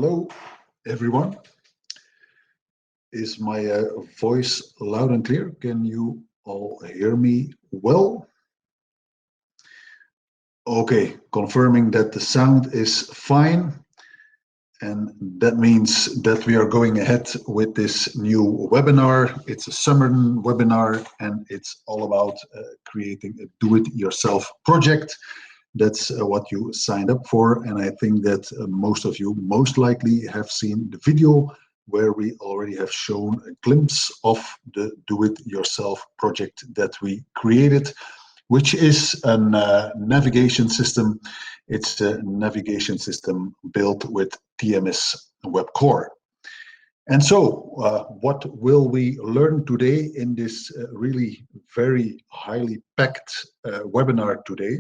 Hello, everyone. Is my voice loud and clear? Can you all hear me well? Okay, confirming that the sound is fine. And that means that we are going ahead with this new webinar. It's a summer webinar, and it's all about creating a do-it-yourself project. That's what you signed up for, and I think that most of you most likely have seen the video where we already have shown a glimpse of the do-it-yourself project that we created, which is a navigation system. It's a navigation system built with TMS Web Core. And so, what will we learn today in this really very highly packed webinar today?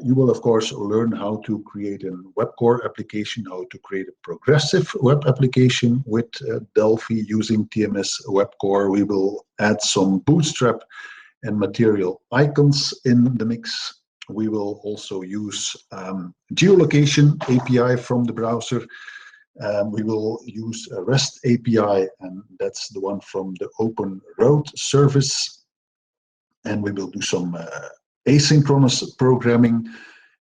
You will, of course, learn how to create a web core application, how to create a progressive web application with Delphi using TMS Web Core. We will add some Bootstrap and material icons in the mix. We will also use Geolocation API from the browser. We will use a REST API, and that's the one from the Open Road service. And we will do some asynchronous programming.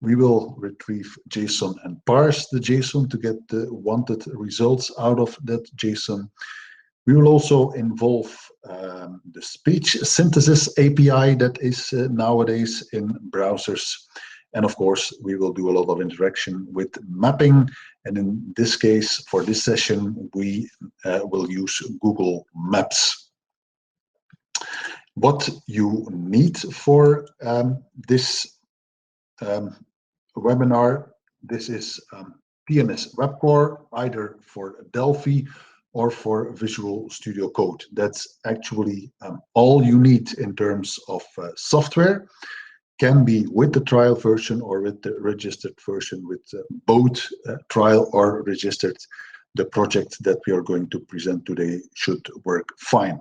We will retrieve JSON and parse the JSON to get the wanted results out of that JSON. We will also involve the speech synthesis API that is nowadays in browsers. And of course, we will do a lot of interaction with mapping. And in this case, for this session, we will use Google Maps. What you need for this webinar, this is TMS Web Core, either for Delphi or for Visual Studio Code. That's actually all you need in terms of software. Can be with the trial version or with the registered version. With both trial or registered, the project that we are going to present today should work fine.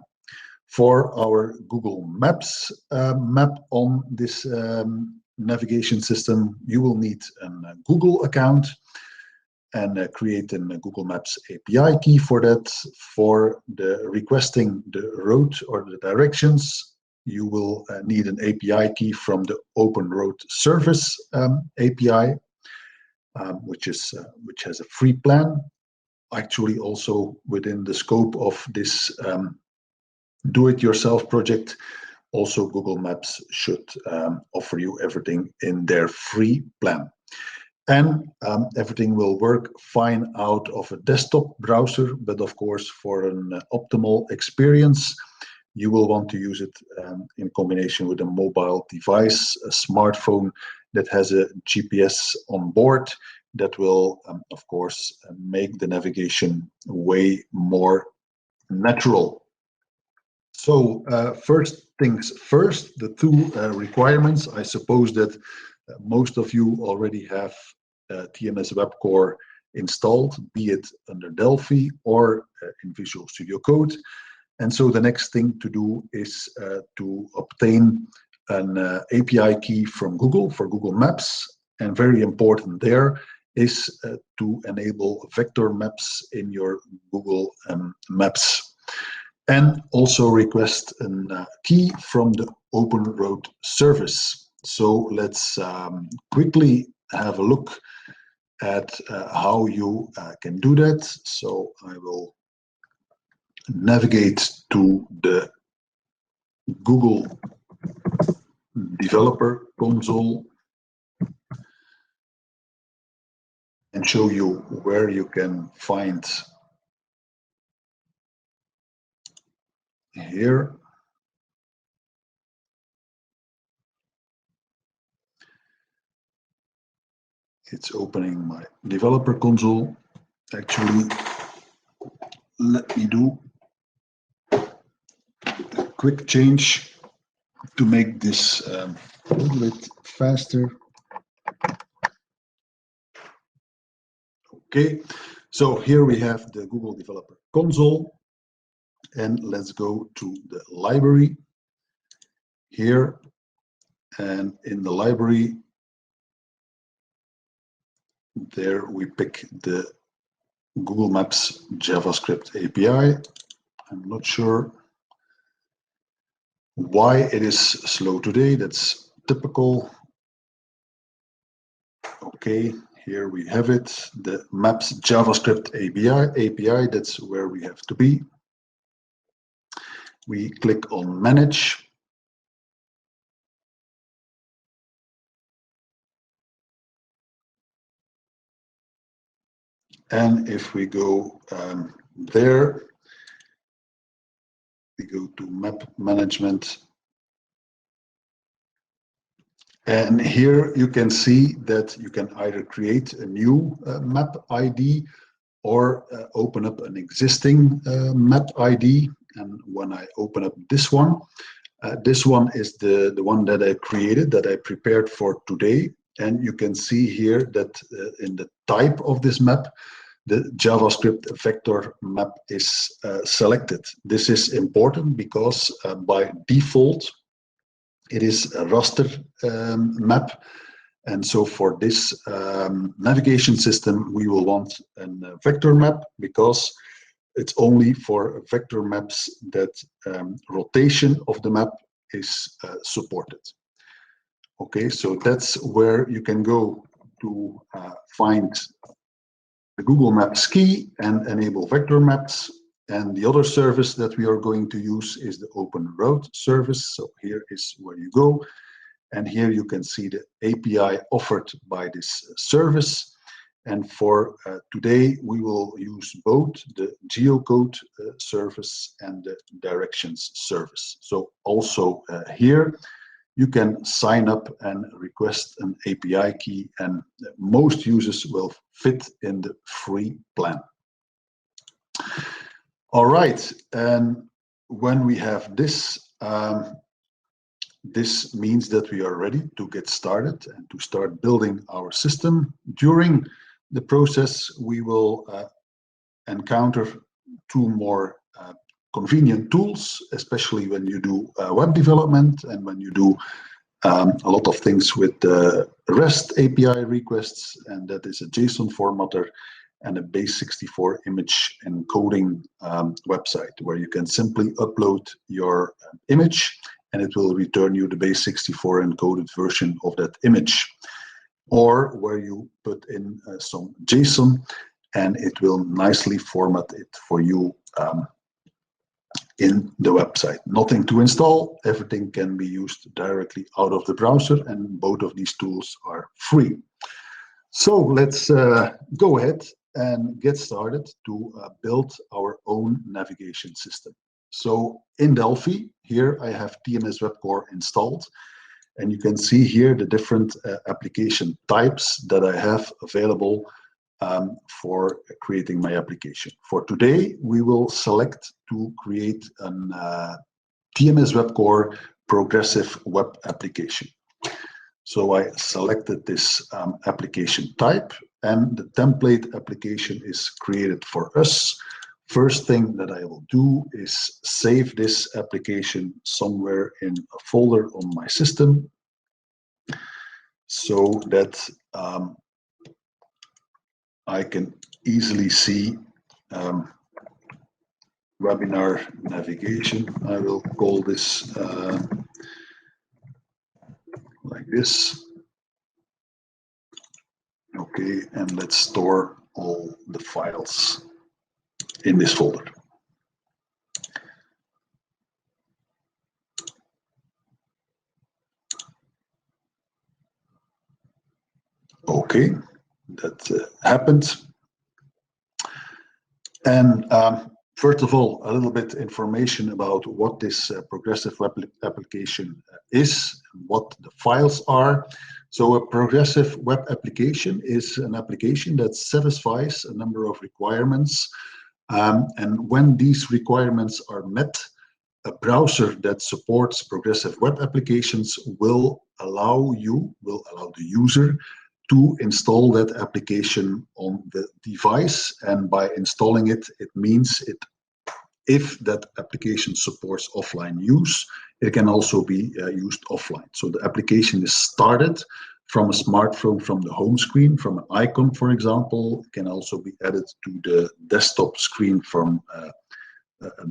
For our Google Maps map on this navigation system, you will need a Google account and create a Google Maps API key for that. For the requesting the road or the directions, you will need an API key from the Open Road Service API, which has a free plan. Actually, also within the scope of this do-it-yourself project, also Google Maps should offer you everything in their free plan. And everything will work fine out of a desktop browser, but of course, for an optimal experience, you will want to use it in combination with a mobile device, a smartphone that has a GPS on board that will, of course, make the navigation way more natural. So first things first, the two requirements. I suppose that most of you already have TMS Web Core installed, be it under Delphi or in Visual Studio Code. And so the next thing to do is to obtain an API key from Google for Google Maps. And very important there is to enable vector maps in your Google Maps. And also request a key from the Open Road service. So let's quickly have a look at how you can do that. So I will navigate to the Google Developer Console and show you where you can find here. It's opening my developer console. Actually, let me do a quick change to make this a little bit faster. Okay, so here we have the Google Developer Console, and let's go to the library here. And in the library, there we pick the Google Maps JavaScript API. I'm not sure why it is slow today. That's typical. Okay, here we have it. The Maps JavaScript API, that's where we have to be. We click on Manage. And if we go there, we go to Map Management. And here you can see that you can either create a new map ID or open up an existing map ID. And when I open up this one is the one that I created, that I prepared for today. And you can see here that in the type of this map, the JavaScript vector map is selected. This is important because by default, it is a raster map. And so for this navigation system, we will want a vector map because it's only for vector maps that rotation of the map is supported. Okay, so that's where you can go to find the Google Maps key and enable vector maps. And the other service that we are going to use is the Open Route service. So here is where you go. And here you can see the API offered by this service. And for today, we will use both the geocode service and the directions service. So also here, you can sign up and request an API key, and most users will fit in the free plan. All right, and when we have this, this means that we are ready to get started and to start building our system. During the process, we will encounter two more convenient tools, especially when you do web development and when you do a lot of things with REST API requests, and that is a JSON formatter and a base64 image encoding website where you can simply upload your image and it will return you the base64 encoded version of that image, or where you put in some JSON and it will nicely format it for you in the website. Nothing to install, everything can be used directly out of the browser, and both of these tools are free. So let's go ahead and get started to build our own navigation system. So in Delphi, here I have TMS Web Core installed, and you can see here the different application types that I have available for creating my application. For today, we will select to create an TMS Web Core progressive web application. So I selected this application type, and the template application is created for us. First thing that I will do is save this application somewhere in a folder on my system so that I can easily see webinar navigation. I will call this like this. Okay, and let's store all the files in this folder. Okay, that happened. And first of all, a little bit information about what this progressive web application is, what the files are. So a progressive web application is an application that satisfies a number of requirements. And when these requirements are met, a browser that supports progressive web applications will allow the user to install that application on the device. And by installing it, it means if that application supports offline use, it can also be used offline. So the application is started from a smartphone, from the home screen, from an icon, for example. It can also be added to the desktop screen from a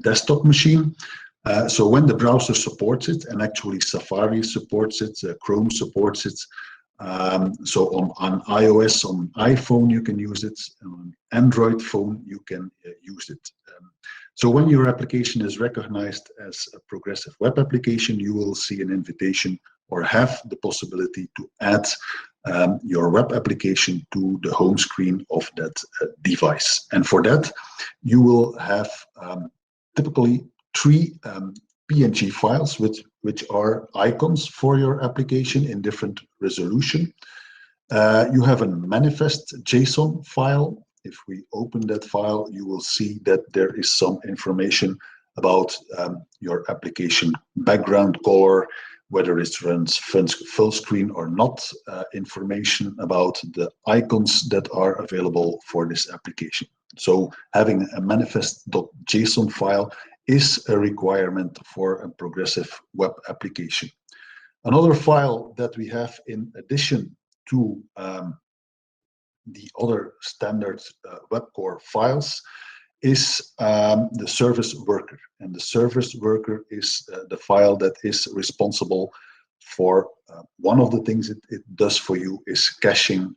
desktop machine. So when the browser supports it, and actually Safari supports it, Chrome supports it, so on iOS, on iPhone, you can use it. On Android phone, you can use it. So when your application is recognized as a progressive web application, you will see an invitation or have the possibility to add your web application to the home screen of that device. And for that, you will have typically 3 PNG files, which are icons for your application in different resolution. You have a manifest JSON file. If we open that file, you will see that there is some information about your application background color, whether it runs full screen or not, information about the icons that are available for this application. So having a manifest.json file is a requirement for a progressive web application. Another file that we have in addition to the other standard web core files is the service worker. And the service worker is the file that is responsible for one of the things it does for you is caching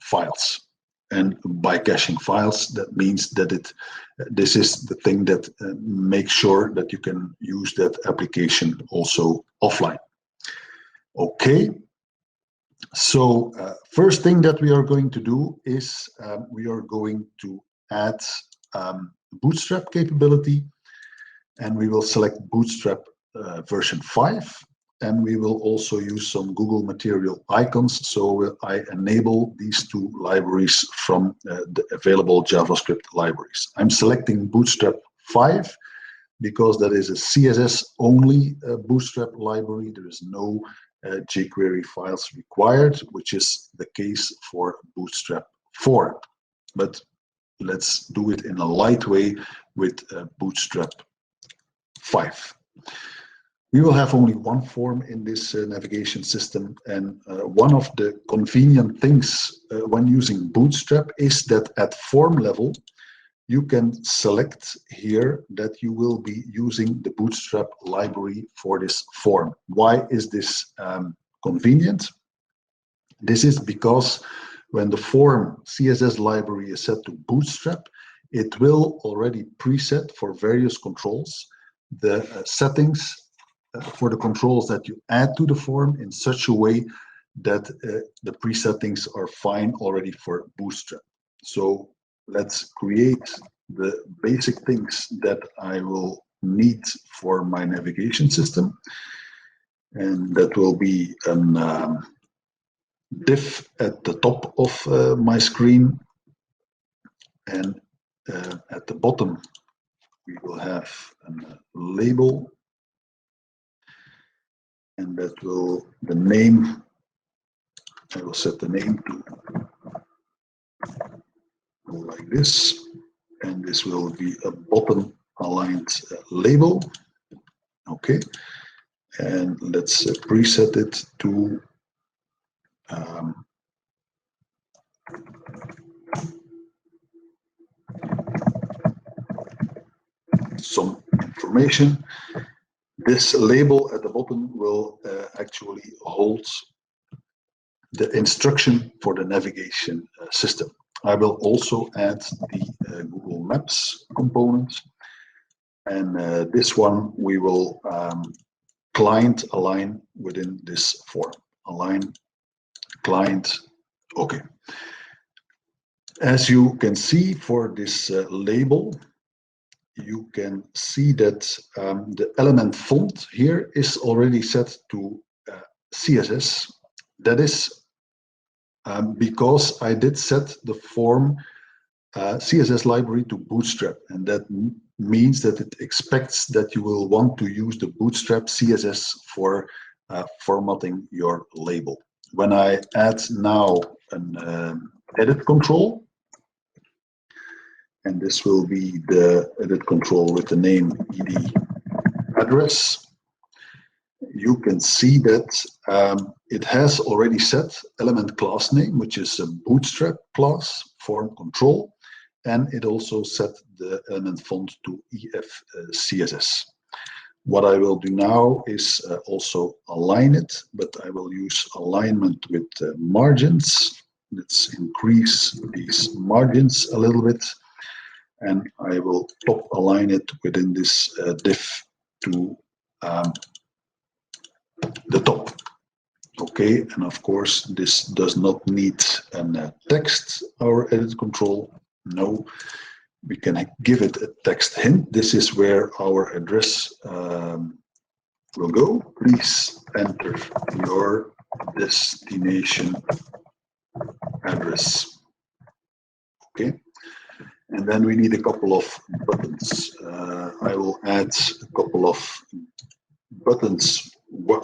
files. And by caching files, that means that this is the thing that makes sure that you can use that application also offline. Okay. So first thing that we are going to do is we are going to add Bootstrap capability, and we will select Bootstrap version 5, and we will also use some Google material icons. So I enable these 2 libraries from the available JavaScript libraries. I'm selecting Bootstrap 5 because that is a CSS only Bootstrap library. There is no jQuery files required, which is the case for Bootstrap 4. But let's do it in a light way with Bootstrap 5. We will have only one form in this navigation system, and one of the convenient things when using Bootstrap is that at form level, you can select here that you will be using the Bootstrap library for this form. Why is this convenient? This is because when the form CSS library is set to Bootstrap, it will already preset for various controls the settings for the controls that you add to the form in such a way that the presettings are fine already for Bootstrap. So let's create the basic things that I will need for my navigation system. And that will be a div at the top of my screen. And at the bottom, we will have a label. And that will, the name, I will set the name to like this. And this will be a bottom aligned label. Okay. And let's preset it to some information. This label at the bottom will actually hold the instruction for the navigation system. I will also add the Google Maps component, and this one we will client align within this form. Align client, okay. As you can see for this label, you can see that the element font here is already set to CSS. That is because I did set the form CSS library to Bootstrap, and that means that it expects that you will want to use the Bootstrap CSS for formatting your label. When I add now an edit control, and this will be the edit control with the name ed address. you can see that it has already set element class name, which is a Bootstrap class, form control, and it also set the element font to EF CSS. What I will do now is also align it, but I will use alignment with margins. Let's increase these margins a little bit, and I will top align it within this div to the top. Okay, and of course this does not need a text, our edit control. No, we can give it a text hint. This is where our address will go. Please enter your destination address. Okay, and then we need a couple of buttons. I will add a couple of buttons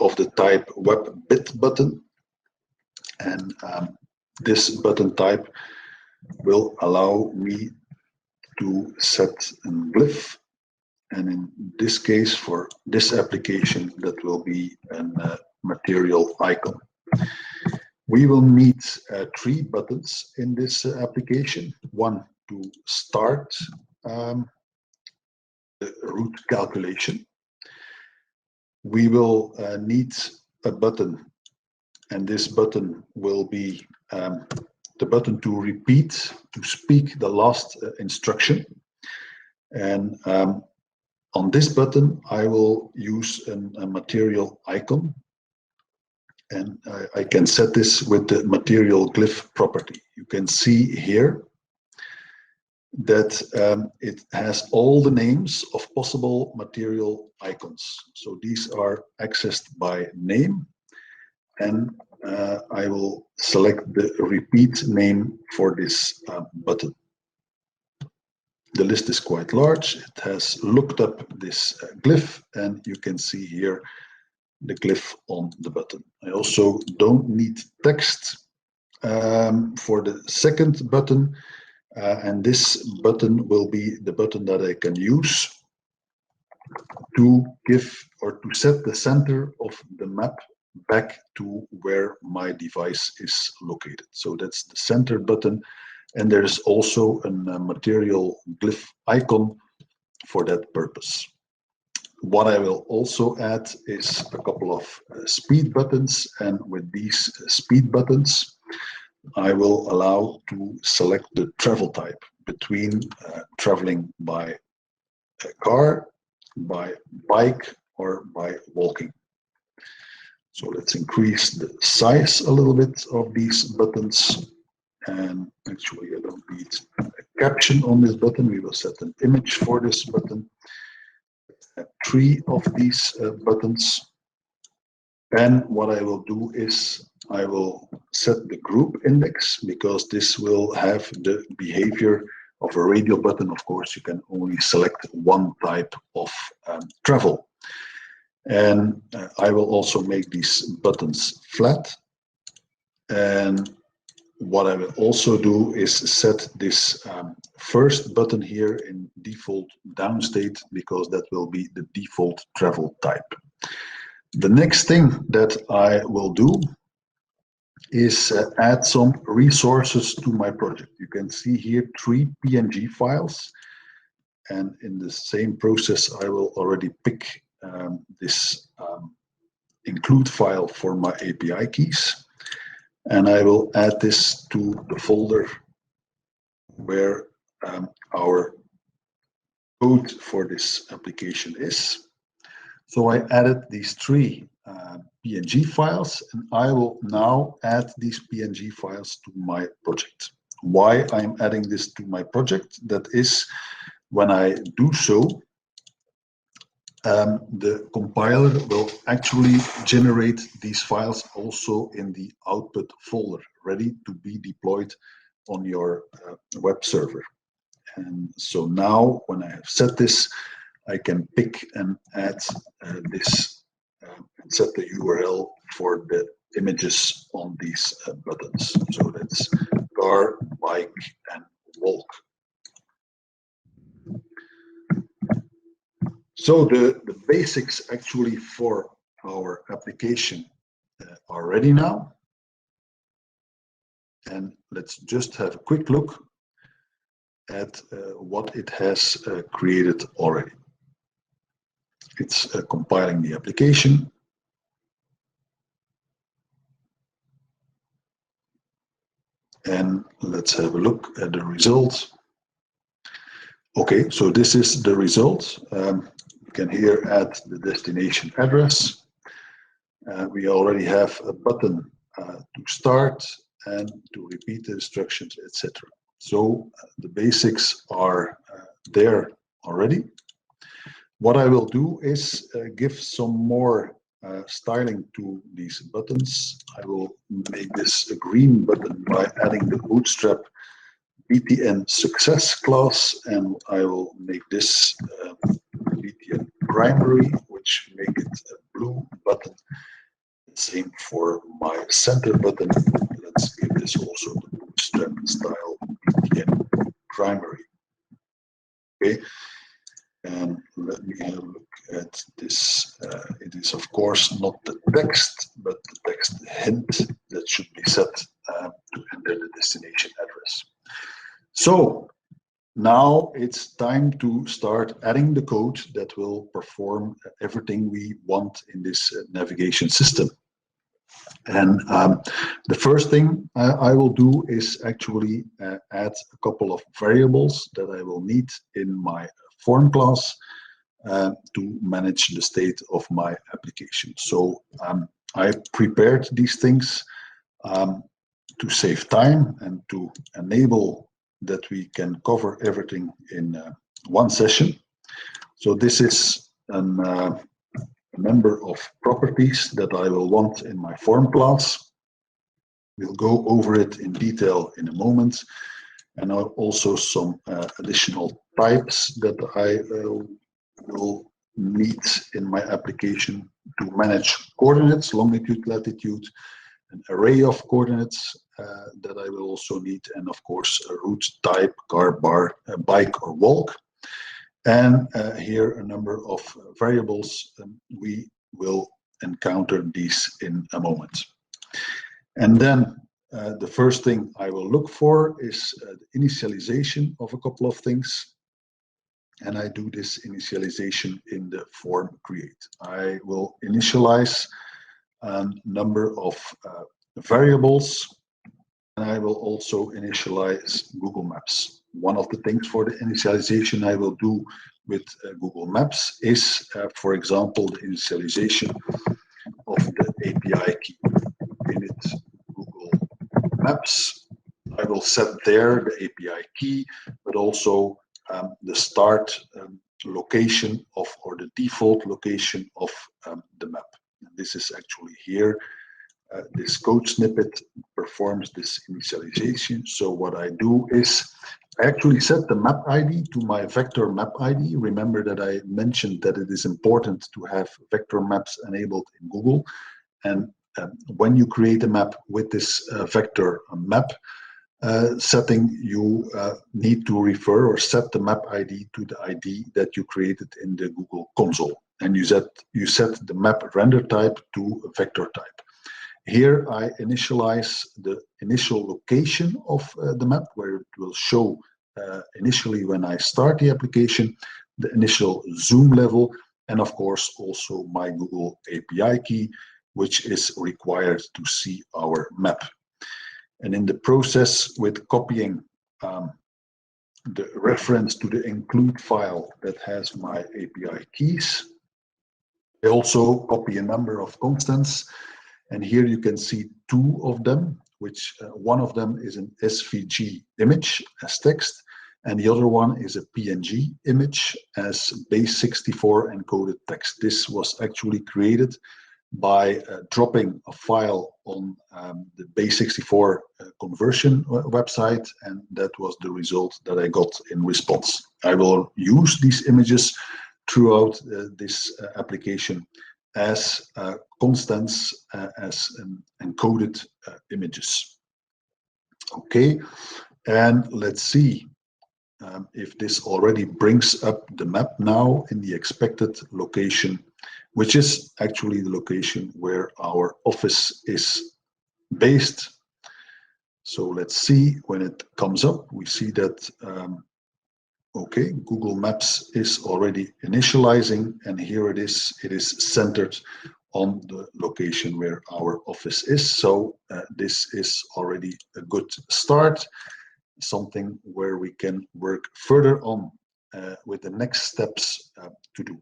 of the type web bit button, and this button type will allow me to set a glyph, and in this case, for this application, that will be a material icon. We will need 3 buttons in this application. One to start the route calculation. We will need a button, and this button will be the button to repeat, to speak the last instruction. And on this button, I will use a material icon, and I can set this with the material glyph property. You can see here that it has all the names of possible material icons. So these are accessed by name, and I will select the repeat name for this button. The list is quite large. It has looked up this glyph, and you can see here the glyph on the button. I also don't need text for the second button, and this button will be the button that I can use to give or to set the center of the map back to where my device is located. So that's the center button, and there is also a material glyph icon for that purpose. What I will also add is a couple of speed buttons, and with these speed buttons I will allow to select the travel type between traveling by a car, by bike, or by walking. So let's increase the size a little bit of these buttons. And actually, I don't need a caption on this button. We will set an image for this button. 3 of these buttons. And what I will do is I will set the group index, because this will have the behavior of a radial button. Of course, you can only select one type of travel. And I will also make these buttons flat. And what I will also do is set this first button here in default down state, because that will be the default travel type. The next thing that I will do is add some resources to my project. You can see here 3 PNG files, and in the same process I will already pick this include file for my API keys, and I will add this to the folder where our code for this application is. So I added these 3 PNG files, and I will now add these PNG files to my project. Why I'm adding this to my project? That is, when I do so, the compiler will actually generate these files also in the output folder, ready to be deployed on your web server. And so now, when I have set this, I can pick and add this and set the URL for the images on these buttons. So that's car, bike, and walk. So the basics actually for our application are ready now. And let's just have a quick look at what it has created already. It's compiling the application. And let's have a look at the results. Okay, so this is the result. You can here add the destination address. We already have a button to start and to repeat the instructions, etc. So the basics are there already. What I will do is give some more styling to these buttons. I will make this a green button by adding the Bootstrap BTN success class, and I will make this BTN primary, which make it a blue button. Same for my center button. Let's give this also the Bootstrap style BTN primary. Okay, and let me have a look at this. It is of course not the text, but the text hint that should be set to enter the destination address. So now it's time to start adding the code that will perform everything we want in this navigation system. And the first thing I will do is actually add a couple of variables that I will need in my form class to manage the state of my application. So I prepared these things to save time and to enable that we can cover everything in one session. So this is a number of properties that I will want in my form class. We'll go over it in detail in a moment, and also some additional types that I will need in my application to manage coordinates, longitude, latitude, an array of coordinates that I will also need, and of course a route type, car, bar, bike or walk. And here a number of variables. We will encounter these in a moment. And then the first thing I will look for is the initialization of a couple of things. And I do this initialization in the form create. I will initialize a number of variables, and I will also initialize Google Maps. One of the things for the initialization I will do with Google Maps is, for example, the initialization of the API key. Init Google Maps. I will set there the API key, but also the start location of, or the default location of the map. And this is actually here. This code snippet performs this initialization. So what I do is I actually set the map ID to my vector map ID. Remember that I mentioned that it is important to have vector maps enabled in Google. And when you create a map with this vector map setting, you need to refer or set the map ID to the ID that you created in the Google console. And you set the map render type to a vector type. Here I initialize the initial location of the map, where it will show initially when I start the application, the initial zoom level, and of course also my Google API key, which is required to see our map. And in the process with copying the reference to the include file that has my API keys, I also copy a number of constants. And here you can see two of them, which one of them is an SVG image as text, and the other one is a PNG image as base64 encoded text. This was actually created by dropping a file on the base64 conversion website, and that was the result that I got in response. I will use these images throughout this application as constants, as encoded images. Okay, and let's see if this already brings up the map now in the expected location which is actually the location where our office is based. So let's see when it comes up. We see that, okay, Google Maps is already initializing, and here it is centered on the location where our office is. So this is already a good start, something where we can work further on with the next steps to do.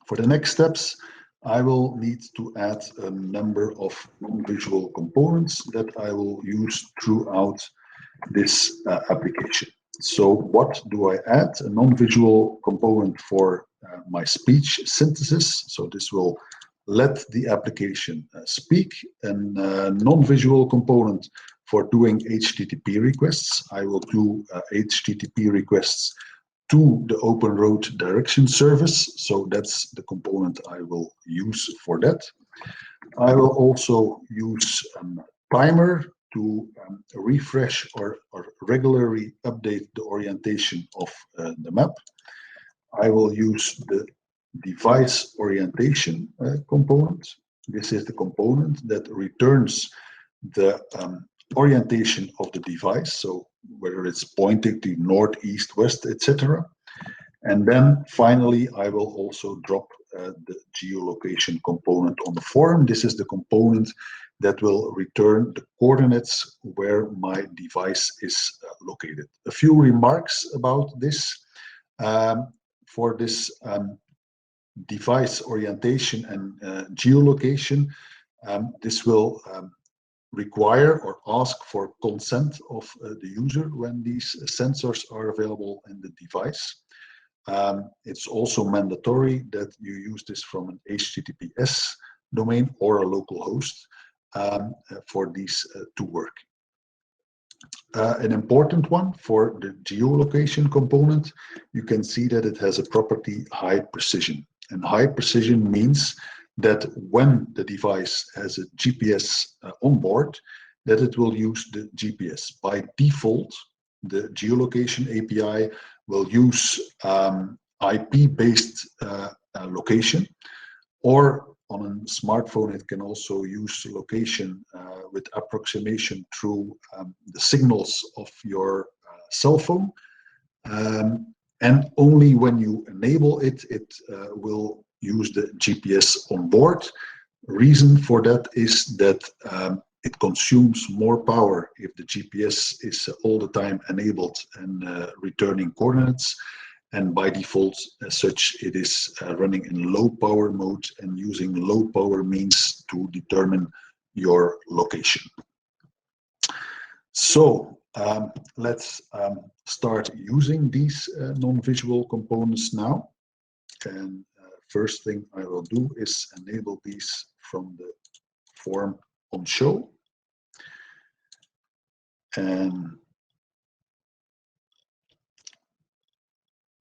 For the next steps, I will need to add a number of non-visual components that I will use throughout this application. So what do I add? A non-visual component for my speech synthesis. So this will let the application speak. And non-visual component for doing HTTP requests. I will do HTTP requests to the Open Road Direction Service. So that's the component I will use for that. I will also use a timer to refresh or regularly update the orientation of the map. I will use the device orientation component. This is the component that returns the orientation of the device, so whether it's pointing to north, east, west, etc. And then finally, I will also drop the geolocation component on the form. This is the component that will return the coordinates where my device is located. A few remarks about this. For this device orientation and geolocation, this will require or ask for consent of the user when these sensors are available in the device. It's also mandatory that you use this from an HTTPS domain or a local host for these to work. An important one for the geolocation component, you can see that it has a property high precision. And high precision means that when the device has a GPS on board, that it will use the GPS. By default, the geolocation API will use IP-based location, or on a smartphone, it can also use location with approximation through the signals of your cell phone. And only when you enable it, it will use the GPS on board. Reason for that is that it consumes more power if the GPS is all the time enabled and returning coordinates. And by default, as such, it is running in low power mode, and using low power means to determine your location. So let's start using these non-visual components now. And first thing I will do is enable these from the form on show. And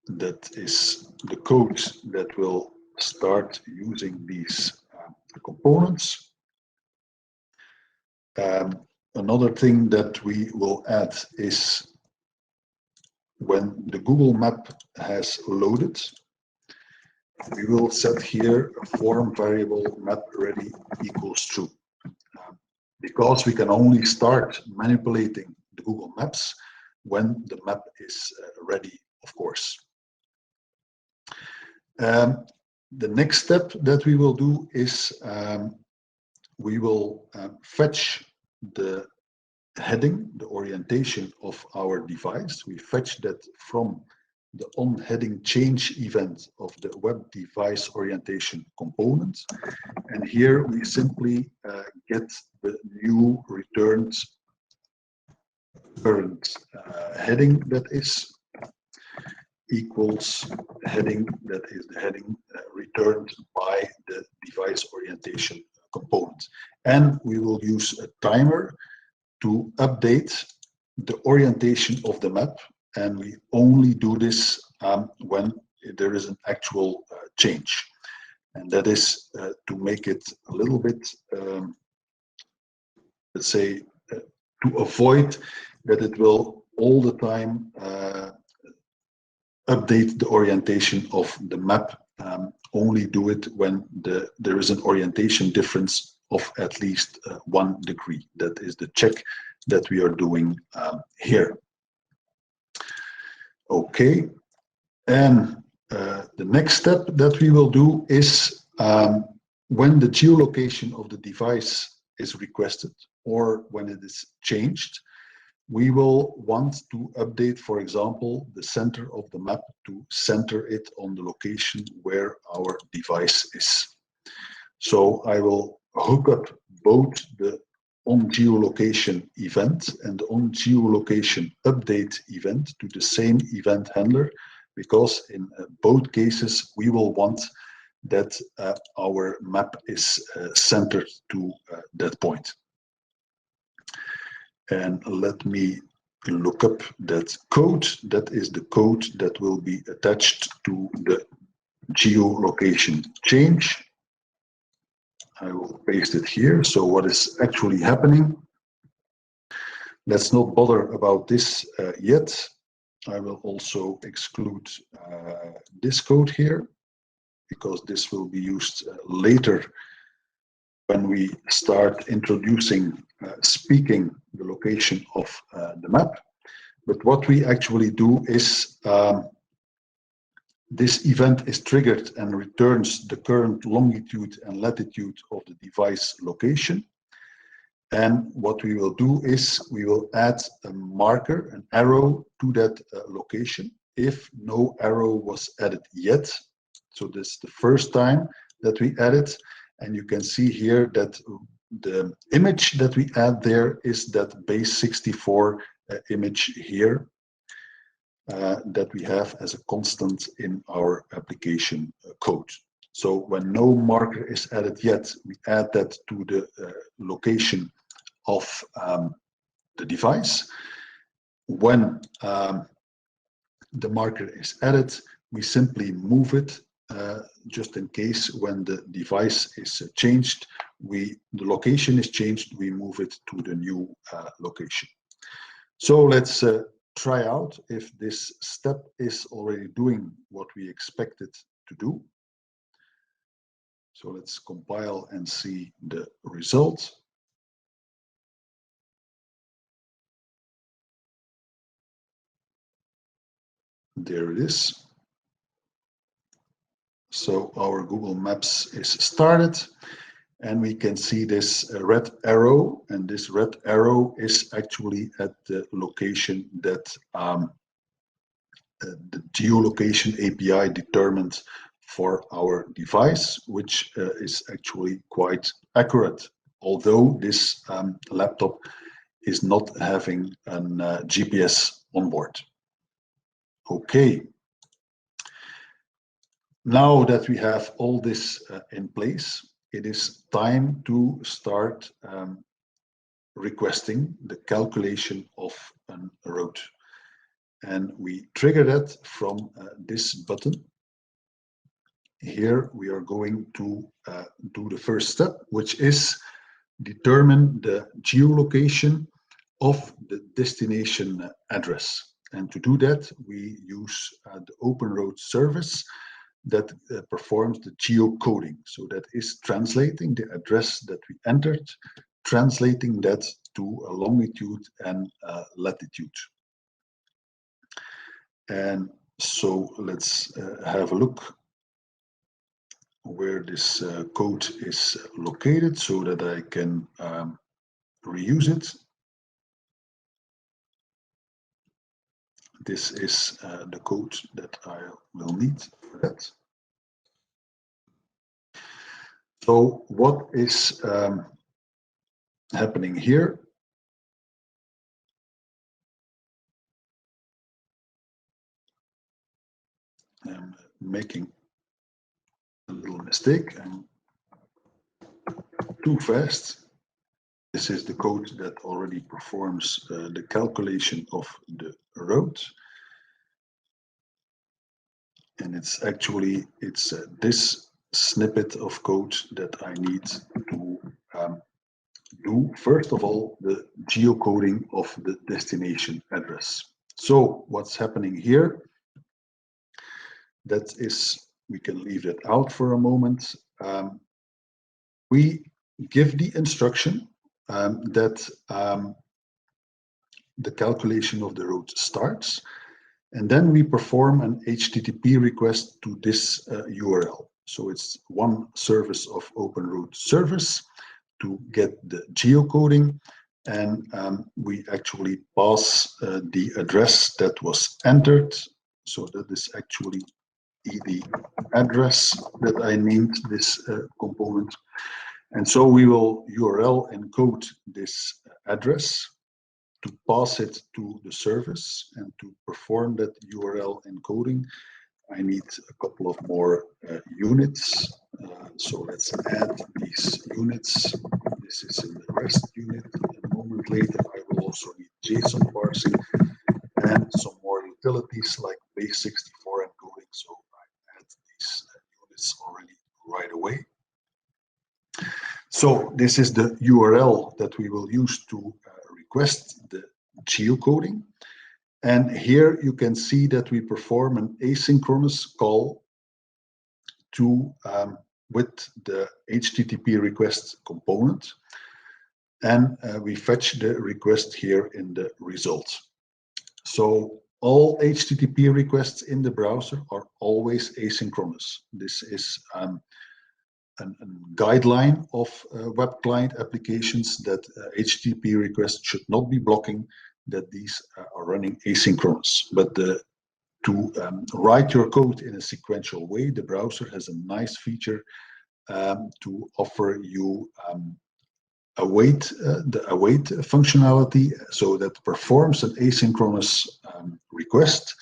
that is the code that will start using these components. Another thing that we will add is when the Google Map has loaded, we will set here a form variable map ready equals true. Because we can only start manipulating the Google Maps when the map is ready, of course. The next step that we will do is we will fetch the heading, the orientation of our device. We fetch that from the onHeading change event of the web device orientation component. And here we simply get the new returned current heading that is equals heading, that is the heading returned by the device orientation component. And we will use a timer to update the orientation of the map, and we only do this when there is an actual change. And that is to make it a little bit, let's say, to avoid that it will all the time update the orientation of the map only do it when there is an orientation difference of at least 1 degree. That is the check that we are doing here. Okay, and the next step that we will do is when the geolocation of the device is requested or when it is changed, we will want to update, for example, the center of the map to center it on the location where our device is. So I will hook up both the onGeolocation event and the onGeolocation update event to the same event handler, because in both cases we will want that our map is centered to that point. And let me look up that code. That is the code that will be attached to the geolocation change. I will paste it here. So what is actually happening? Let's not bother about this yet. I will also exclude this code here, because this will be used later when we start introducing, speaking the location of the map. But what we actually do is this event is triggered and returns the current longitude and latitude of the device location. And what we will do is we will add a marker, an arrow to that location if no arrow was added yet. So this is the first time that we add it. And you can see here that the image that we add there is that base 64 image here that we have as a constant in our application code. So when no marker is added yet, we add that to the location of the device. When the marker is added, we simply move it just in case when the device is changed, the location is changed, we move it to the new location. So let's try out if this step is already doing what we expect it to do. So let's compile and see the result. There it is. So our Google Maps is started, and we can see this red arrow, and this red arrow is actually at the location that the geolocation API determined for our device, which is actually quite accurate, although this laptop is not having a GPS on board. Okay. Now that we have all this in place, it is time to start requesting the calculation of a road. And we trigger that from this button. Here we are going to do the first step, which is determine the geolocation of the destination address. And to do that, we use the Open Road service that performs the geocoding. So that is translating the address that we entered, translating that to a longitude and latitude. And so let's have a look where this code is located so that I can reuse it. This is the code that I will need for that. So what is happening here? I'm making a little mistake. I'm too fast. This is the code that already performs the calculation of the road. And it's actually, it's this snippet of code that I need to do, first of all, the geocoding of the destination address. So what's happening here, that is we can leave that out for a moment. We give the instruction that the calculation of the route starts, and then we perform an HTTP request to this URL. So it's one service of OpenRoute service to get the geocoding, and we actually pass the address that was entered. So that is actually the address that I named this component. And so we will URL encode this address to pass it to the service, and to perform that URL encoding, I need a couple of more units. So let's add these units. This is in the REST unit. A moment later, I will also need JSON parsing and some more utilities like base64 encoding. So I add these units already right away. So this is the URL that we will use to request the geocoding. And here you can see that we perform an asynchronous call to with the HTTP request component. And we fetch the request here in the results. So all HTTP requests in the browser are always asynchronous. This is a guideline of web client applications that HTTP requests should not be blocking, that these are running asynchronous. But to write your code in a sequential way, the browser has a nice feature to offer you the await functionality, so that performs an asynchronous request,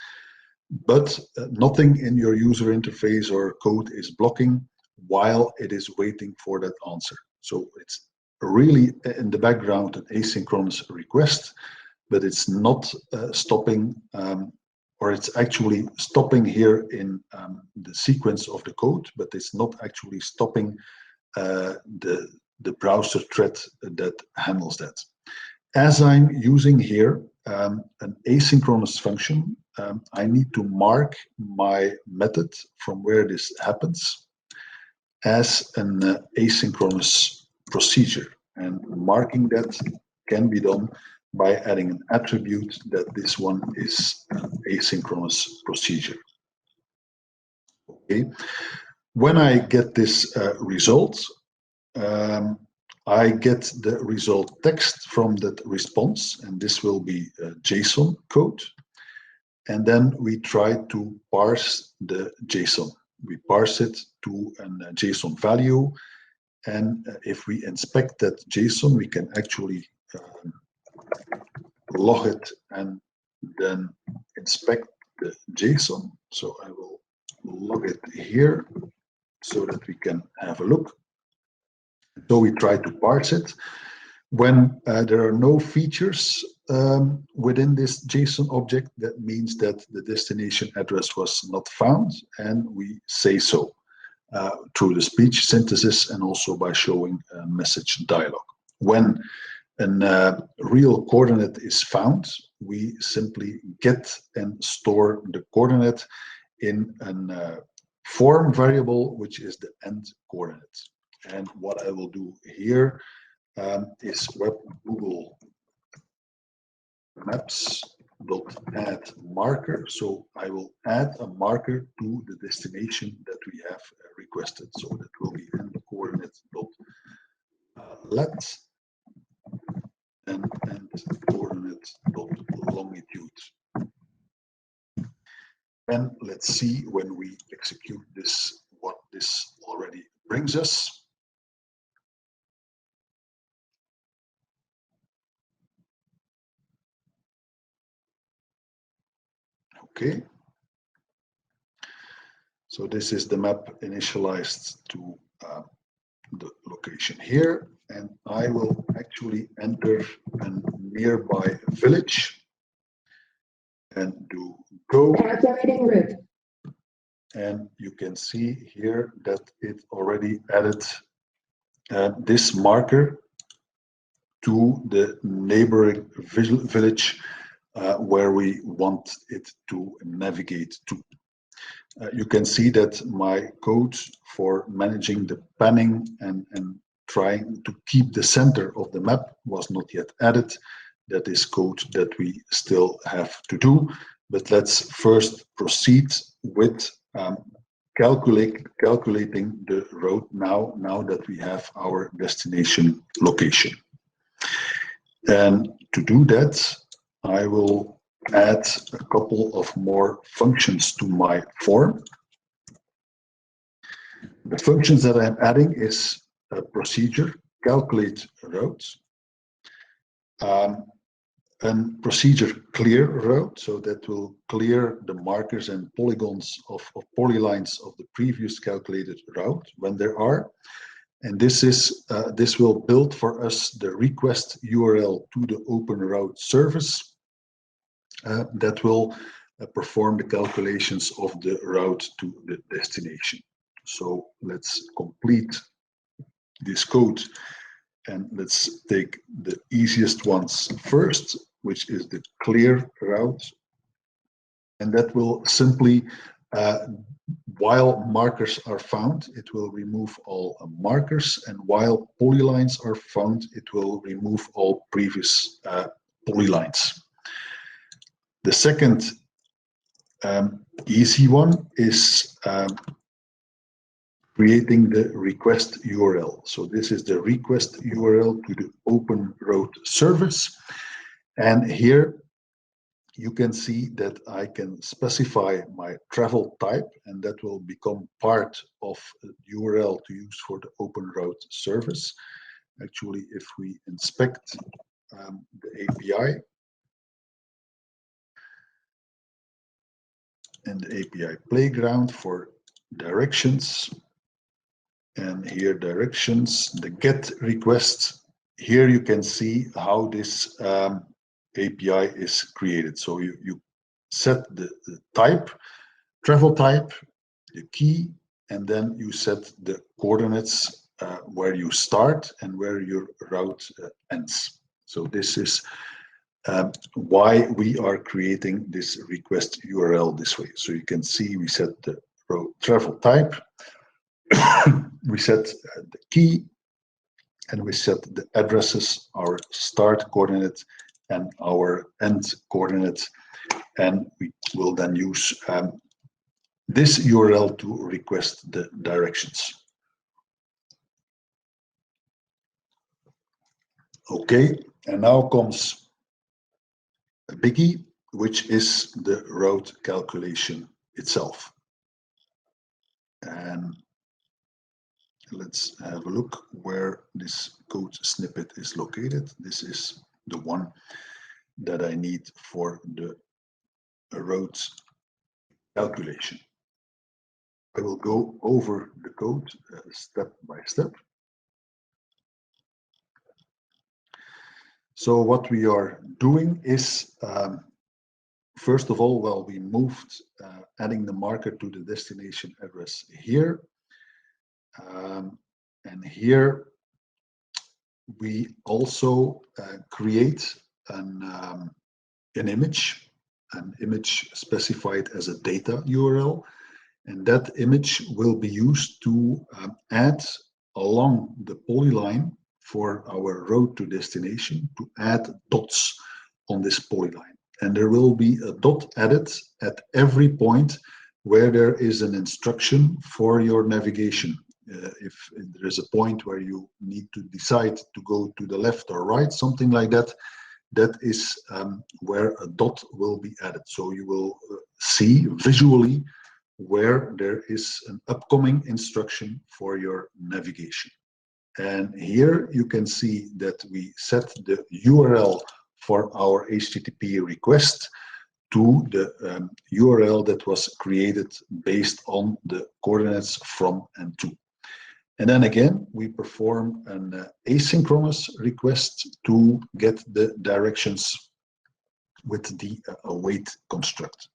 but nothing in your user interface or code is blocking while it is waiting for that answer. So it's really in the background an asynchronous request, but it's not stopping, or it's actually stopping here in the sequence of the code, but it's not actually stopping the browser thread that handles that. As I'm using here an asynchronous function, I need to mark my method from where this happens as an asynchronous procedure. And marking that can be done by adding an attribute that this one is an asynchronous procedure. Okay. When I get this result, I get the result text from that response, and this will be JSON code. And then we try to parse the JSON. We parse it to a JSON value, and if we inspect that JSON, we can actually log it and then inspect the JSON. So I will log it here so that we can have a look. So we try to parse it. When there are no features within this JSON object, that means that the destination address was not found, and we say so through the speech synthesis and also by showing a message dialog. When a real coordinate is found, we simply get and store the coordinate in a form variable, which is the end coordinate. And what I will do here is web Google Maps add marker. So I will add a marker to the destination that we have requested. So that will be end coordinate let and end coordinate longitude. And let's see when we execute this, what this already brings us. Okay. So this is the map initialized to the location here, and I will actually enter a nearby village and do go. Calculating route. And you can see here that it already added this marker to the neighboring village where we want it to navigate to. You can see that my code for managing the panning and trying to keep the center of the map was not yet added. That is code that we still have to do. But let's first proceed with calculating the road now that we have our destination location. And to do that, I will add a couple of more functions to my form. The functions that I'm adding is a procedure, calculate route, and procedure clear route, so that will clear the markers and polygons of polylines of the previous calculated route when there are. And this will build for us the request URL to the Open Route service that will perform the calculations of the route to the destination. So let's complete this code and let's take the easiest ones first, which is the clear route. And that will simply, while markers are found, it will remove all markers, and while polylines are found, it will remove all previous polylines. The second easy one is creating the request URL. So this is the request URL to the Open Road service. And here you can see that I can specify my travel type, and that will become part of the URL to use for the Open Road service. Actually, if we inspect the API, and the API playground for directions, and here directions, the get request, here you can see how this API is created. So you set the type, travel type, the key, and then you set the coordinates where you start and where your route ends. So this is why we are creating this request URL this way. So you can see we set the route travel type, we set the key, and we set the addresses, our start coordinate and our end coordinate, and we will then use this URL to request the directions. Okay, and now comes a biggie, which is the route calculation itself. And let's have a look where this code snippet is located. This is the one that I need for the route calculation. I will go over the code step by step. So what we are doing is, first of all, well, we moved adding the marker to the destination address here. And here we also create an image specified as a data URL. And that image will be used to add along the polyline for our road to destination, to add dots on this polyline. And there will be a dot added at every point where there is an instruction for your navigation. If there is a point where you need to decide to go to the left or right, something like that, that is where a dot will be added. So you will see visually where there is an upcoming instruction for your navigation. And here you can see that we set the URL for our HTTP request to the URL that was created based on the coordinates from and to. And then again, we perform an asynchronous request to get the directions with the await construct.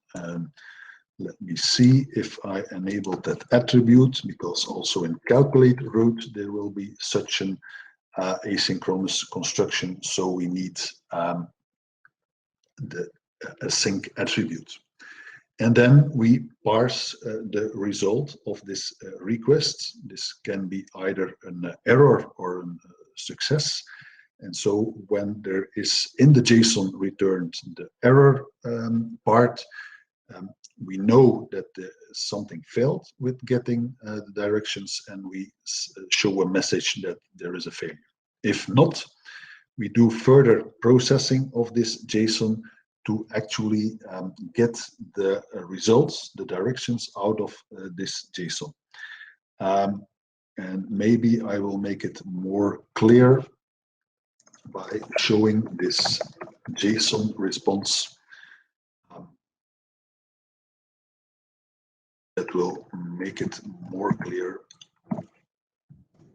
Let me see if I enable that attribute, because also in calculate route there will be such an asynchronous construction. So we need the async attribute. And then we parse the result of this request. This can be either an error or a success. And so when there is in the JSON returned the error part, we know that something failed with getting the directions, and we show a message that there is a failure. If not, we do further processing of this JSON to actually get the results, the directions out of this JSON. And maybe I will make it more clear by showing this JSON response that will make it more clear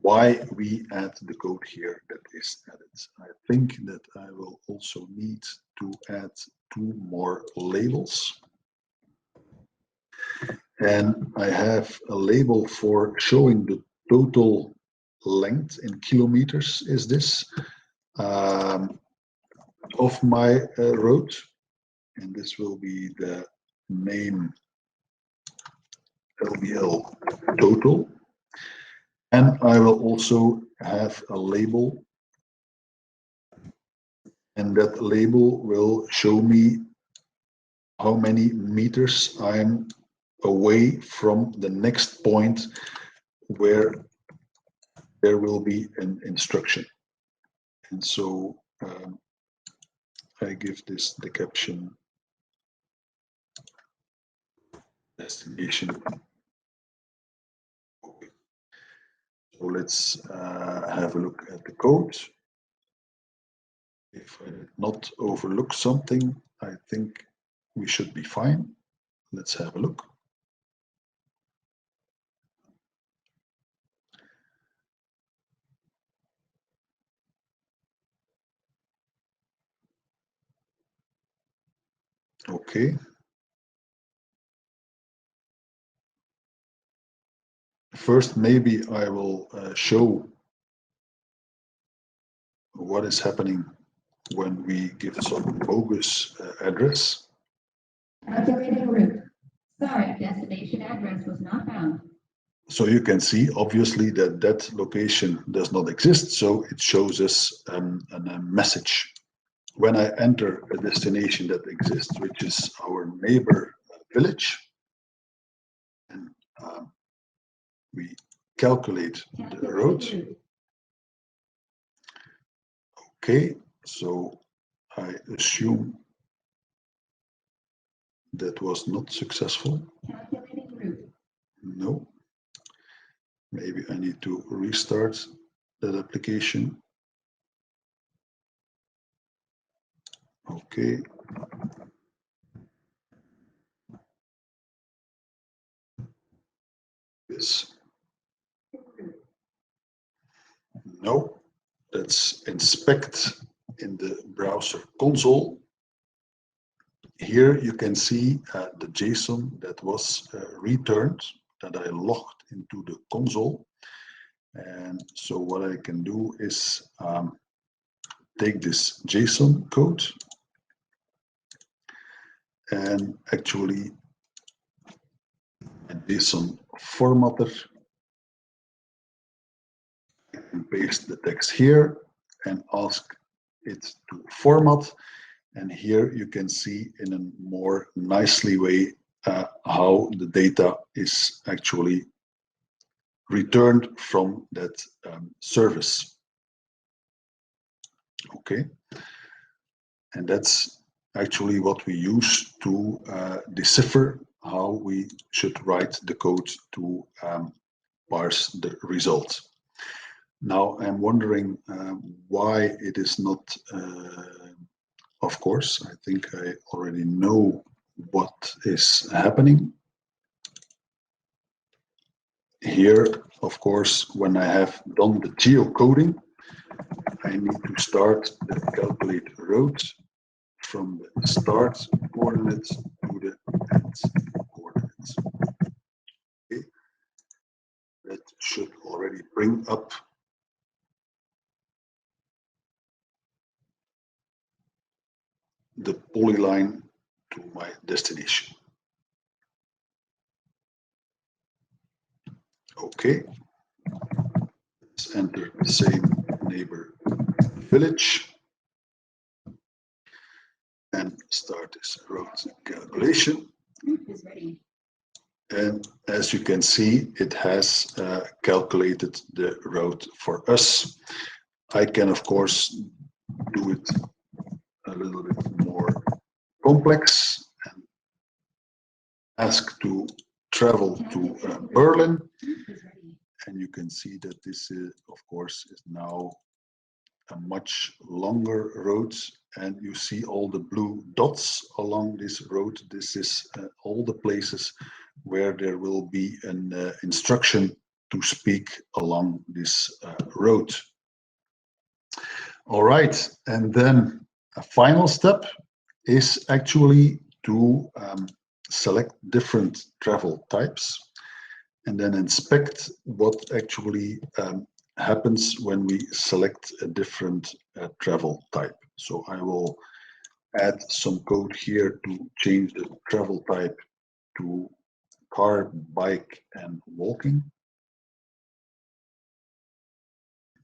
why we add the code here that is added. I think that I will also need to add 2 more labels. And I have a label for showing the total length in kilometers is this of my road. And this will be the name LBL total. And I will also have a label, and that label will show me how many meters I'm away from the next point where there will be an instruction. And so I give this the caption destination. Okay. So let's have a look at the code. If I did not overlook something, I think we should be fine. Let's have a look. Okay. First, maybe I will show what is happening when we give some bogus address. Calculating route. Sorry, destination address was not found. So you can see obviously that that location does not exist, so it shows us a message. When I enter a destination that exists, which is our neighbor village, and we calculate the road. Okay, so I assume that was not successful. Calculating route. No. Maybe I need to restart that application. Okay. Yes. No. Let's inspect in the browser console. Here you can see the JSON that was returned, that I logged into the console. And so what I can do is take this JSON code and actually a JSON formatter, and paste the text here and ask it to format. And here you can see in a more nicely way how the data is actually returned from that service. Okay, and that's actually what we use to decipher how we should write the code to parse the result. Now I'm wondering why it is not, of course, I think I already know what is happening. Here, of course, when I have done the geocoding, I need to start the calculate road from the start coordinates to the end coordinates. Okay. That should already bring up the polyline to my destination. Okay, let's enter the same neighbor village and start this route calculation. Route is ready. And as you can see, it has calculated the route for us. I can, of course, do it a little bit more complex and ask to travel to Berlin. Route is ready. And you can see that this is, of course, is now a much longer road, and you see all the blue dots along this road. This is all the places where there will be an instruction to speak along this road. All right, and then a final step is actually to select different travel types and then inspect what actually happens when we select a different travel type. So I will add some code here to change the travel type to car, bike, and walking.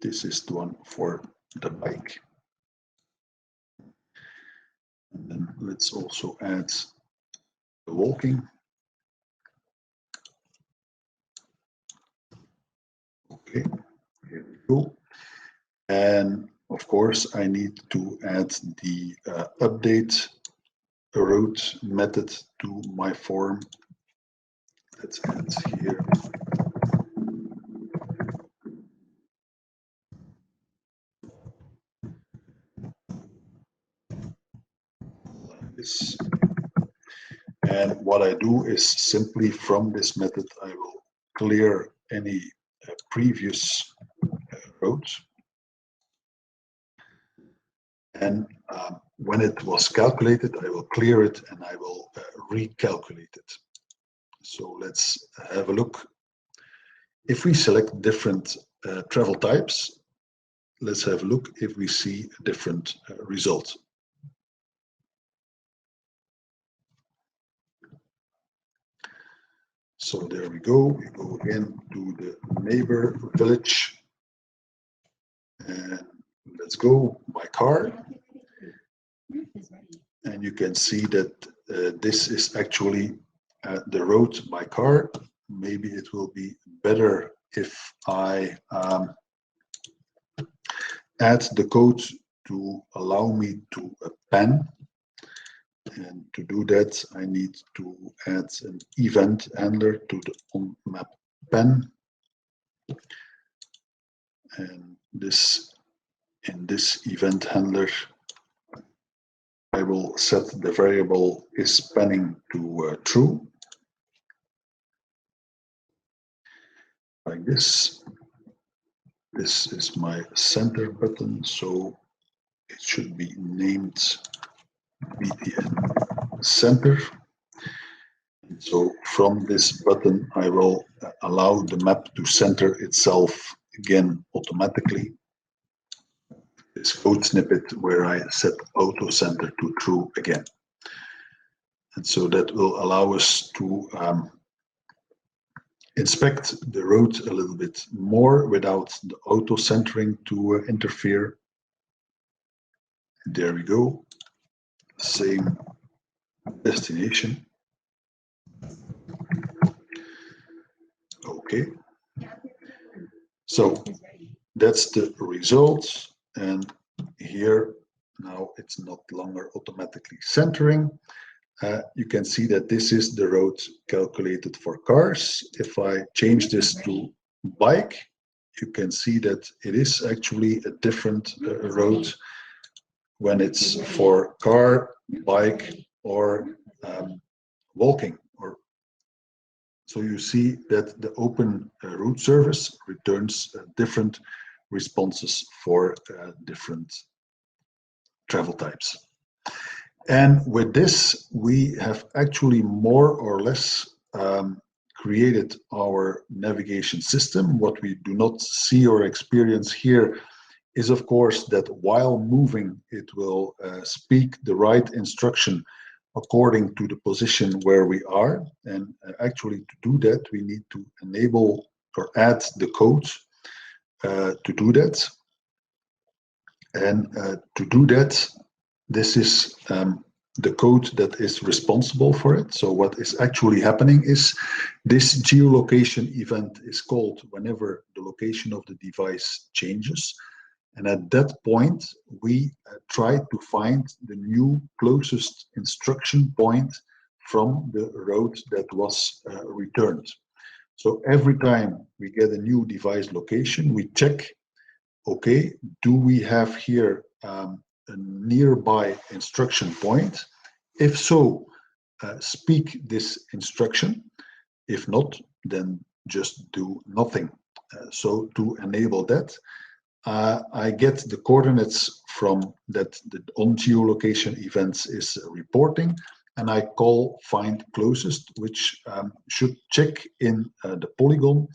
This is the one for the bike. And then let's also add the walking. Okay, here we go. And of course, I need to add the update route method to my form. Let's add here. Like this. And what I do is simply from this method, I will clear any previous routes. And when it was calculated, I will clear it and I will recalculate it. So let's have a look. If we select different travel types, let's have a look if we see a different result. So there we go. We go again to the neighbor village. And let's go by car. And you can see that this is actually the road by car. Maybe it will be better if I add the code to allow me to pen. And to do that, I need to add an event handler to the on-map pen. And this, in this event handler, I will set the variable is penning to true. Like this. This is my center button, so it should be named BTN center. And so from this button, I will allow the map to center itself again automatically. This code snippet where I set auto center to true again. And so that will allow us to inspect the road a little bit more without the auto centering to interfere. And there we go. Same destination. Okay. So that's the result. And here now it's not longer automatically centering. You can see that this is the road calculated for cars. If I change this to bike, you can see that it is actually a different road when it's for car, bike, or walking. So you see that the open route service returns different responses for different travel types. And with this, we have actually more or less created our navigation system. What we do not see or experience here is, of course, that while moving, it will speak the right instruction according to the position where we are. And actually, to do that, we need to enable or add the code to do that. And to do that, this is the code that is responsible for it. So what is actually happening is this geolocation event is called whenever the location of the device changes. And at that point, we try to find the new closest instruction point from the road that was returned. So every time we get a new device location, we check, okay, do we have here a nearby instruction point? If so, speak this instruction. If not, then just do nothing. So to enable that, I get the coordinates from that the on geolocation events is reporting, and I call find closest, which should check in the polygon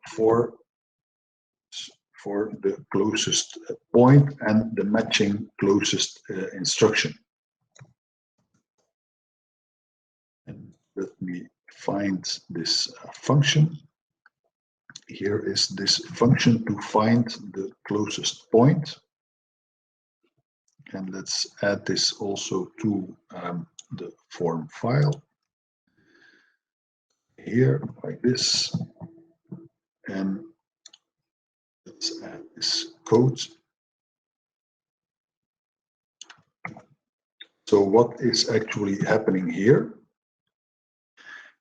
for the closest point and the matching closest instruction. And let me find this function. Here is this function to find the closest point. And let's add this also to the form file. Here, like this. And let's add this code. So what is actually happening here?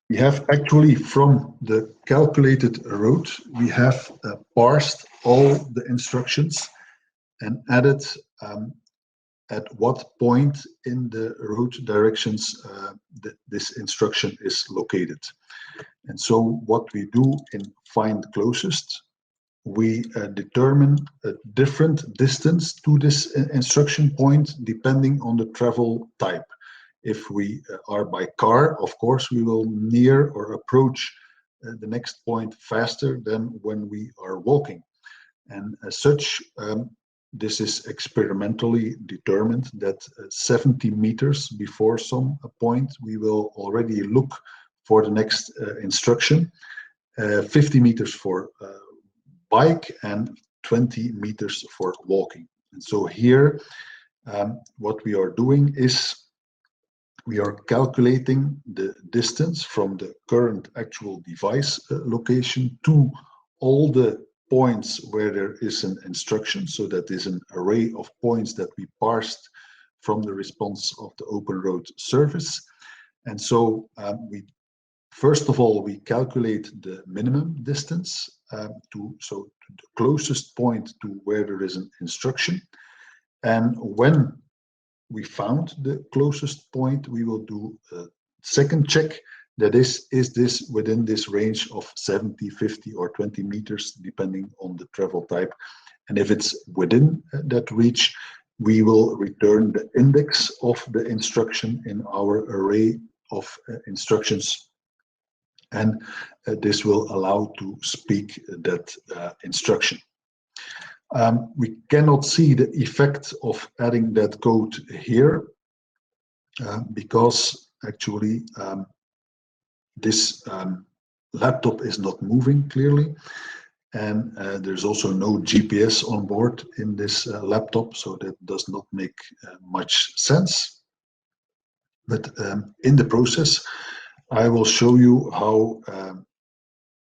We have actually from the calculated route, we have parsed all the instructions and added at what point in the route directions this instruction is located. And so what we do in find closest, we determine a different distance to this instruction point depending on the travel type. If we are by car, of course, we will near or approach the next point faster than when we are walking. And as such, this is experimentally determined that 70 meters before some point, we will already look for the next instruction, 50 meters for bike and 20 meters for walking. And so here, what we are doing is we are calculating the distance from the current actual device location to all the points where there is an instruction. So that is an array of points that we parsed from the response of the Open Road service. And so we first of all, we calculate the minimum distance to the closest point to where there is an instruction. And when we found the closest point, we will do a second check. That is this within this range of 70, 50, or 20 meters, depending on the travel type? And if it's within that reach, we will return the index of the instruction in our array of instructions. And this will allow to speak that instruction. We cannot see the effect of adding that code here because actually this laptop is not moving clearly, and there's also no GPS on board in this laptop, so that does not make much sense. But in the process, I will show you how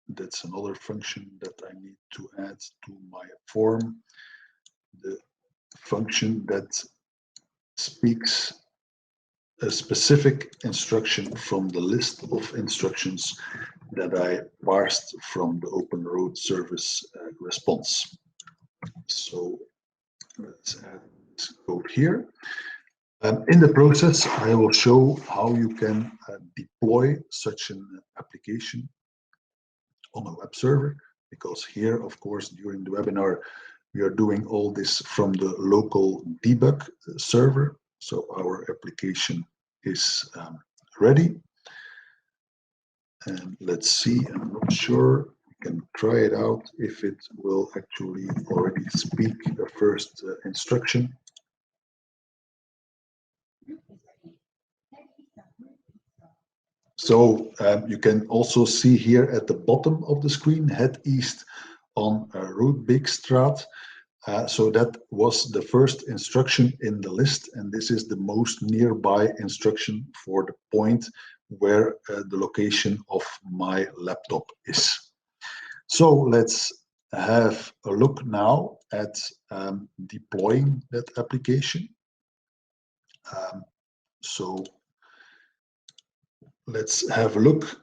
that's another function that I need to add to my form, the function that speaks a specific instruction from the list of instructions that I parsed from the Open Road service response. So let's add this code here. In the process, I will show how you can deploy such an application on a web server, because here, of course, during the webinar, we are doing all this from the local debug server. So our application is ready. And let's see, I'm not sure, we can try it out if it will actually already speak the first instruction. So you can also see here at the bottom of the screen, head east on Route Beekstraat. So that was the first instruction in the list, and this is the most nearby instruction for the point where the location of my laptop is. So let's have a look now at deploying that application. So let's have a look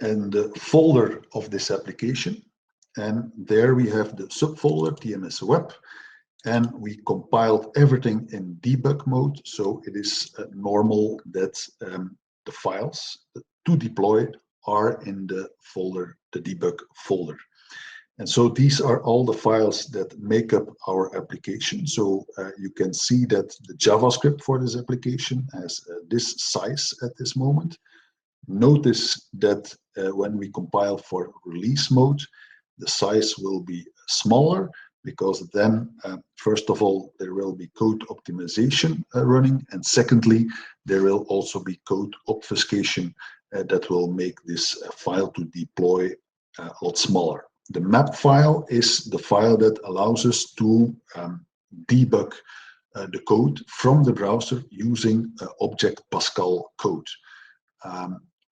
in the folder of this application. And there we have the subfolder TMS Web, and we compiled everything in debug mode. So it is normal that the files to deploy are in the folder, the debug folder. And so these are all the files that make up our application. So you can see that the JavaScript for this application has this size at this moment. Notice that when we compile for release mode, the size will be smaller, because then, first of all, there will be code optimization running, and secondly, there will also be code obfuscation that will make this file to deploy a lot smaller. The map file is the file that allows us to debug the code from the browser using Object Pascal code.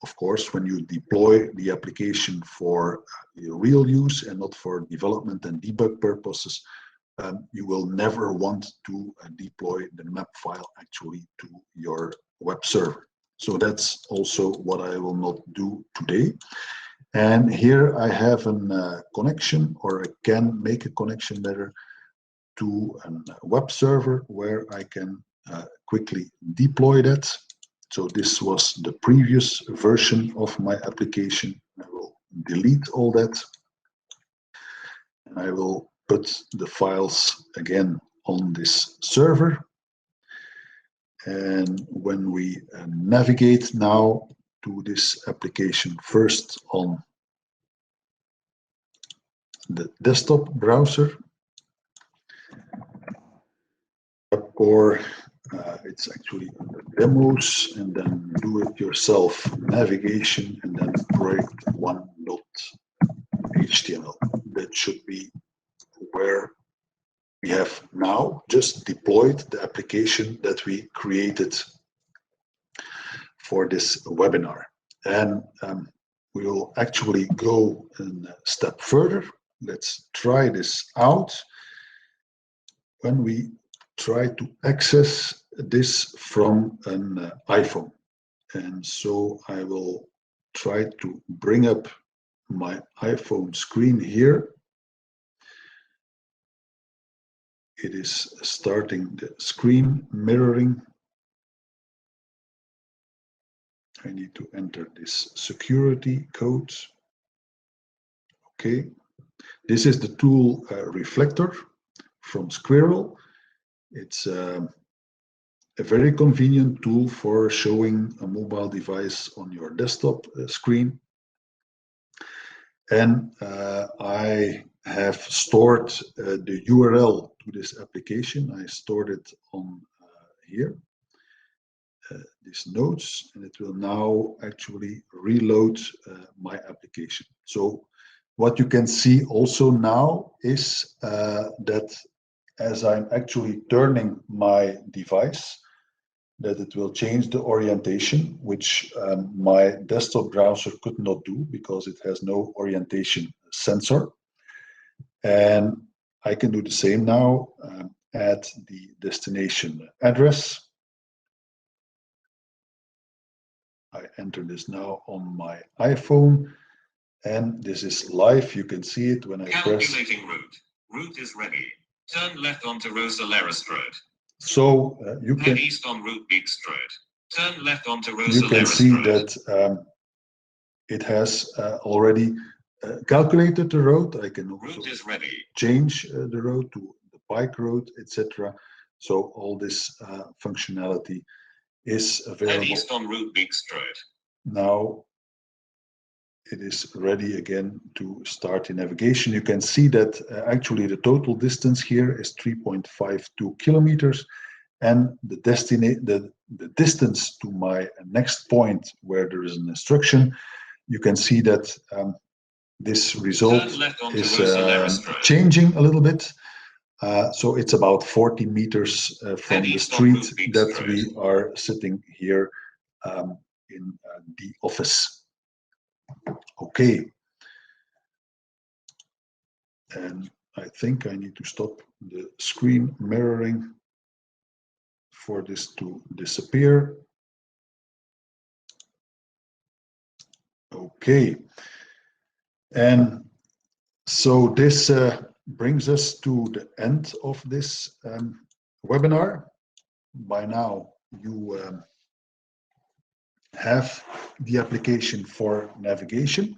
Of course, when you deploy the application for real use and not for development and debug purposes, you will never want to deploy the map file actually to your web server. So that's also what I will not do today. And here I have a connection, or I can make a connection better, to a web server where I can quickly deploy that. So this was the previous version of my application. I will delete all that. And I will put the files again on this server. And when we navigate now to this application, first on the desktop browser, or it's actually under demos, and then do it yourself navigation, and then project1.html. That should be where we have now just deployed the application that we created for this webinar. And we will actually go a step further. Let's try this out. When we try to access this from an iPhone. And so I will try to bring up my iPhone screen here. It is starting the screen mirroring. I need to enter this security code. Okay. This is the tool Reflector from Squirrel. It's a very convenient tool for showing a mobile device on your desktop screen. And I have stored the URL to this application. I stored it on here, these nodes, and it will now actually reload my application. So what you can see also now is that as I'm actually turning my device, that it will change the orientation, which my desktop browser could not do because it has no orientation sensor. And I can do the same now at the destination address. I enter this now on my iPhone, and this is live. You can see it when I press. Calculating route. Route is ready. Turn left onto Rosalera's Road. So you can head east on Route Beekstraat. Turn left onto Rosalera's Road. You can see that it has already calculated the road. I can also route is ready. Change the road to the bike road, etc. So all this functionality is available. Head east on Route Beekstraat. Now it is ready again to start the navigation. You can see that actually the total distance here is 3.52 kilometers, and the distance to my next point where there is an instruction, you can see that this result is changing a little bit. So it's about 40 meters from the street that we are sitting here in the office. Okay. And I think I need to stop the screen mirroring for this to disappear. Okay. And so this brings us to the end of this webinar. By now, you have the application for navigation.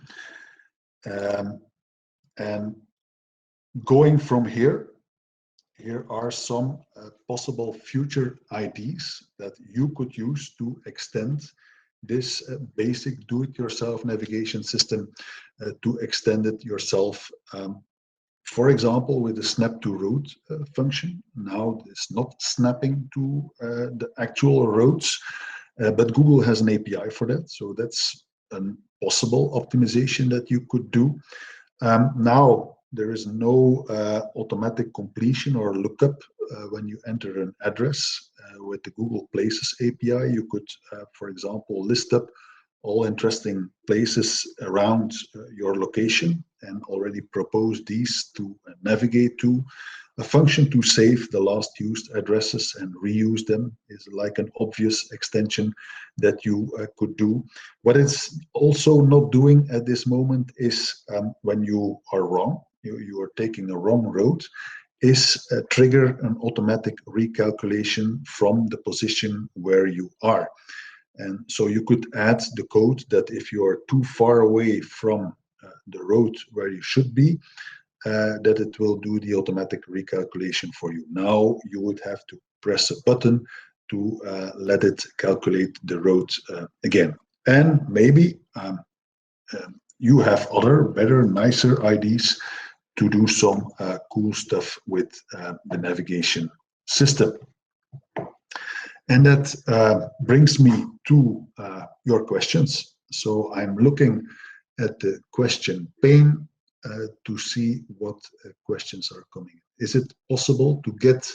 And going from here are some possible future ideas that you could use to extend this basic do-it-yourself navigation system to extend it yourself. For example, with the snap to route function. Now it's not snapping to the actual roads, but Google has an API for that. So that's a possible optimization that you could do. Now, there is no automatic completion or lookup when you enter an address. With the Google Places API, you could, for example, list up all interesting places around your location and already propose these to navigate to. A function to save the last used addresses and reuse them is like an obvious extension that you could do. What it's also not doing at this moment is when you are wrong, you are taking a wrong road, is trigger an automatic recalculation from the position where you are. And so you could add the code that if you are too far away from the road where you should be, that it will do the automatic recalculation for you. Now you would have to press a button to let it calculate the road again. And maybe you have other, better, nicer ideas to do some cool stuff with the navigation system. And that brings me to your questions. So I'm looking at the question pane to see what questions are coming. Is it possible to get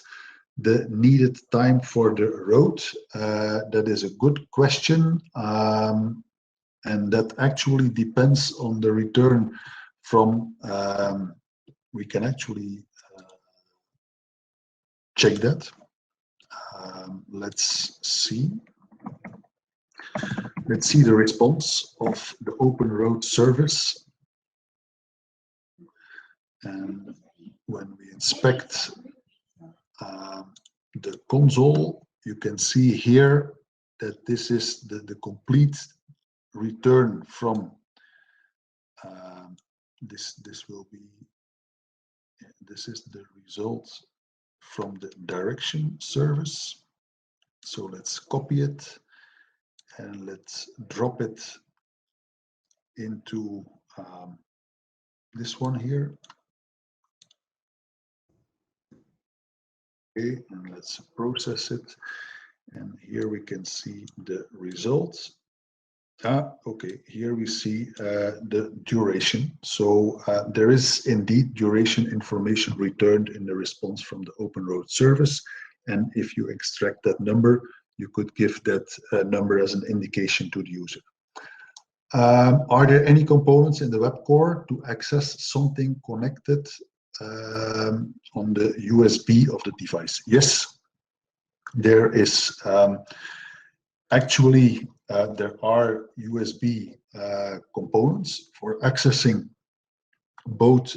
the needed time for the road? That is a good question. And that actually depends on the return from, we can actually check that. Let's see. Let's see the response of the Open Road service. And when we inspect the console, you can see here that this is the complete return from this will be, this is the result from the direction service. So let's copy it and let's drop it into this one here. Okay, and let's process it. And here we can see the results. Okay, here we see the duration. So there is indeed duration information returned in the response from the Open Road service. And if you extract that number, you could give that number as an indication to the user. Are there any components in the web core to access something connected on the USB of the device? Yes, there is. Actually, there are USB components for accessing both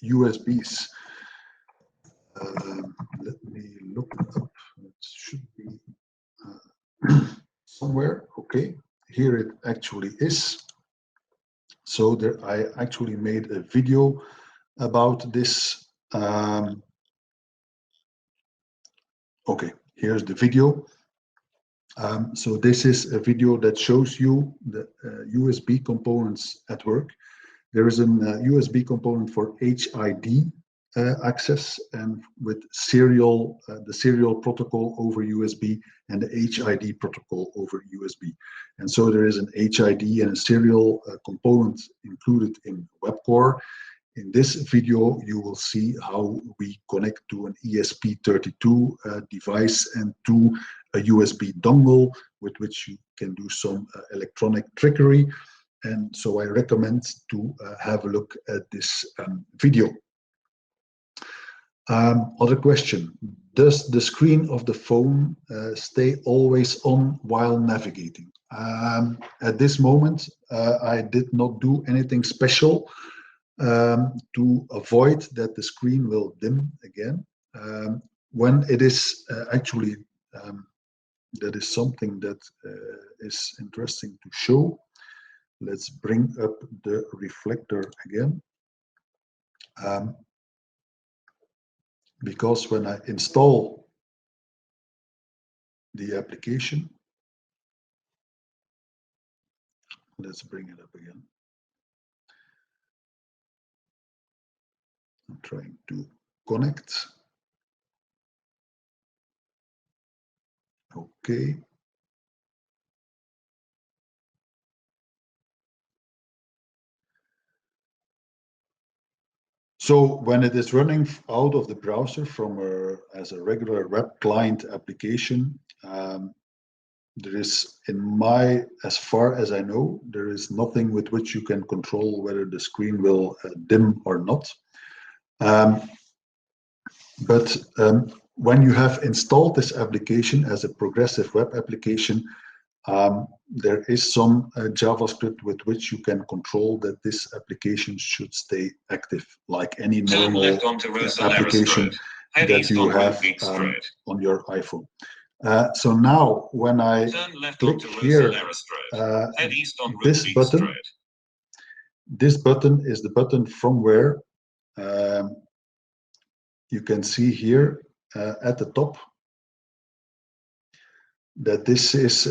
USBs. Let me look it up. It should be somewhere. Okay, here it actually is. So there, I actually made a video about this. Okay, here's the video. So this is a video that shows you the USB components at work. There is a USB component for HID access, and with serial, the serial protocol over USB and the HID protocol over USB. And so there is an HID and a serial component included in WebCore. In this video, you will see how we connect to an ESP32 device and to a USB dongle with which you can do some electronic trickery. And so I recommend to have a look at this video. Other question, does the screen of the phone stay always on while navigating? At this moment, I did not do anything special to avoid that the screen will dim again. When it is actually, that is something that is interesting to show. Let's bring up the reflector again. Because when I install the application, let's bring it up again. I'm trying to connect. Okay. So when it is running out of the browser from as a regular web client application, there is, as far as I know, there is nothing with which you can control whether the screen will dim or not. But when you have installed this application as a progressive web application, there is some JavaScript with which you can control that this application should stay active, like any normal application that you have on your iPhone. So now when I click here, this button is the button from where you can see here at the top that this is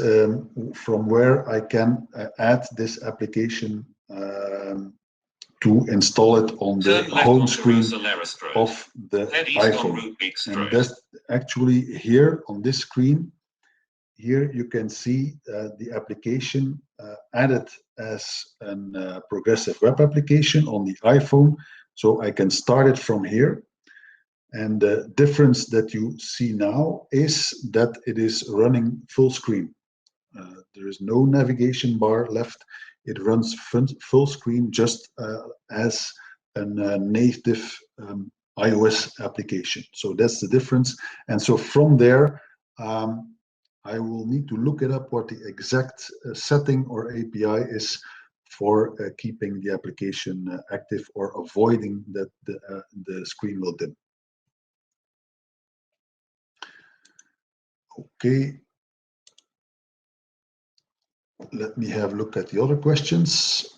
from where I can add this application to install it on the home screen of the iPhone. And that's actually here on this screen. Here you can see the application added as a progressive web application on the iPhone. So I can start it from here. And the difference that you see now is that it is running full screen. There is no navigation bar left. It runs full screen just as a native iOS application. So that's the difference. And so from there, I will need to look it up what the exact setting or API is for keeping the application active or avoiding that the screen will dim. Okay, let me have a look at the other questions.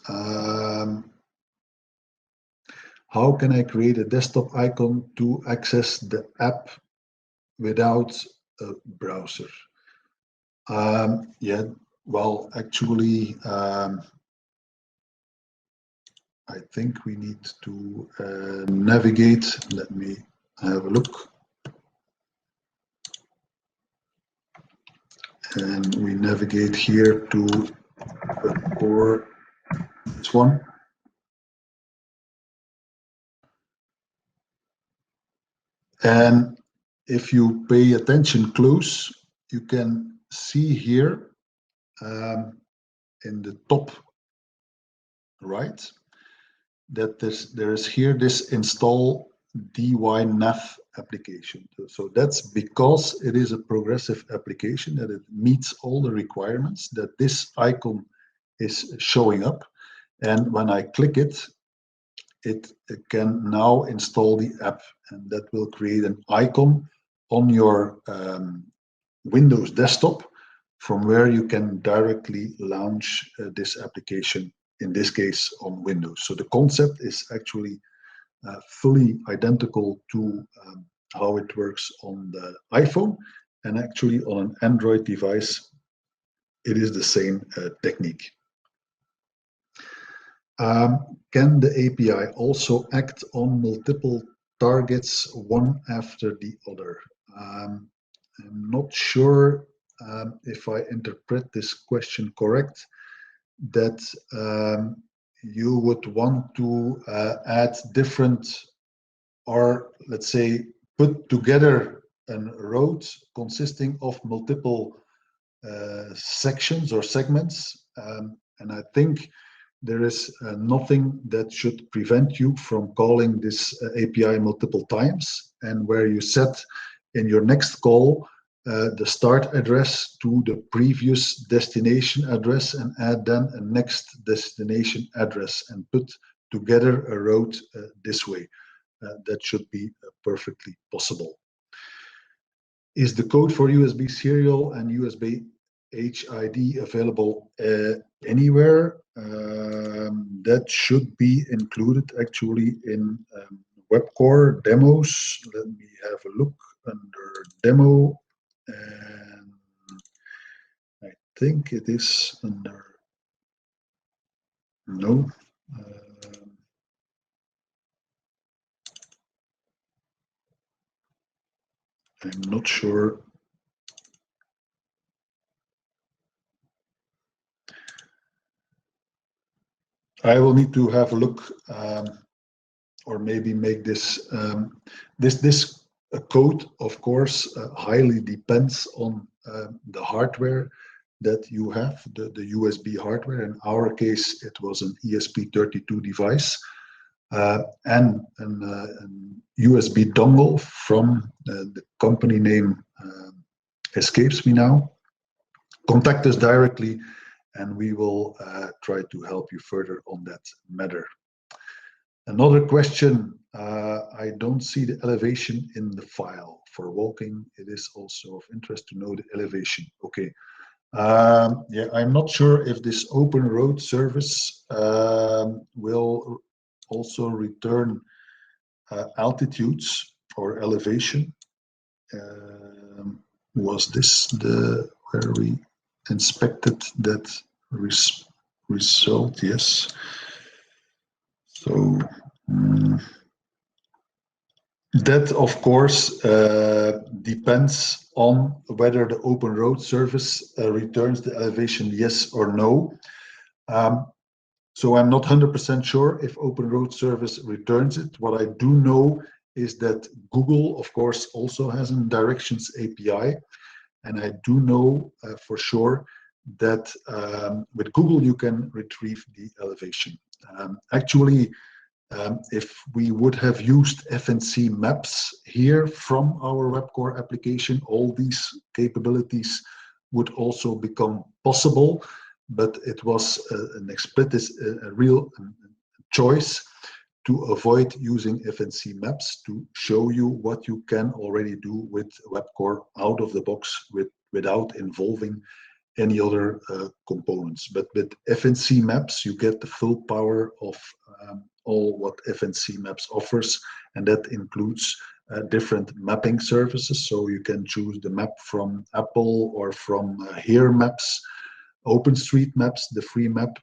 How can I create a desktop icon to access the app without a browser? Yeah, well, actually, I think we need to navigate. Let me have a look. And we navigate here to core, this one. And if you pay attention close, you can see here in the top right that there is here this install dynav application. So that's because it is a progressive application that it meets all the requirements that this icon is showing up. And when I click it, it can now install the app, and that will create an icon on your Windows desktop from where you can directly launch this application, in this case on Windows. So the concept is actually fully identical to how it works on the iPhone, and actually on an Android device, it is the same technique. Can the API also act on multiple targets one after the other. I'm not sure if I interpret this question correct, that you would want to add different, or let's say put together a road consisting of multiple sections or segments, and I think there is nothing that should prevent you from calling this API multiple times, and where you set in your next call the start address to the previous destination address and add then a next destination address and put together a road this way. That should be perfectly possible. Is the code for USB serial and USB HID available anywhere? That should be included actually in WebCore demos. Let me have a look under demo, and I think it is under, no. I'm not sure. I will need to have a look, or maybe make this this code, of course, highly depends on the hardware that you have, the USB hardware. In our case, it was an ESP32 device and an USB dongle from the company name escapes me now. Contact us directly and we will try to help you further on that matter. Another question, I don't see the elevation in the file. For walking, it is also of interest to know the elevation. Okay. Yeah, I'm not sure if this open road service will also return altitudes or elevation. Was this the where we inspected that result? Yes. So that, of course, depends on whether the open road service returns the elevation, yes or no. So I'm not 100% sure if open road service returns it. What I do know is that Google, of course, also has a directions API. And I do know for sure that with Google, you can retrieve the elevation. Actually, if we would have used FNC maps here from our WebCore application, all these capabilities would also become possible, but it was an explicit, a real choice to avoid using FNC maps to show you what you can already do with WebCore out of the box without involving any other components. But with FNC maps, you get the full power of all what FNC maps offers, and that includes different mapping services. So you can choose the map from Apple or from Here Maps, OpenStreetMaps, the free map.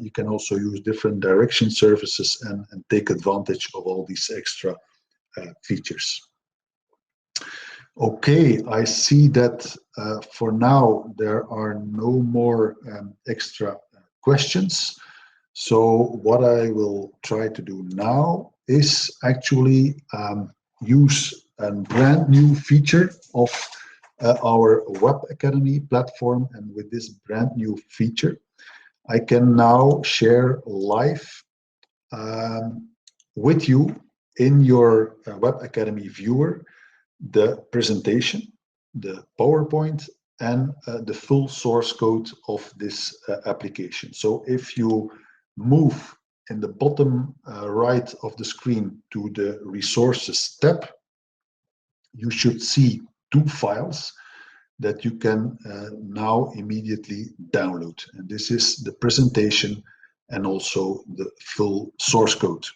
You can also use different direction services and take advantage of all these extra features. Okay, I see that for now there are no more extra questions. So what I will try to do now is actually use a brand new feature of our Web Academy platform. And with this brand new feature, I can now share live with you in your Web Academy viewer the presentation, the PowerPoint, and the full source code of this application. So if you move in the bottom right of the screen to the Resources tab, you should see two files that you can now immediately download. And this is the presentation and also the full source code.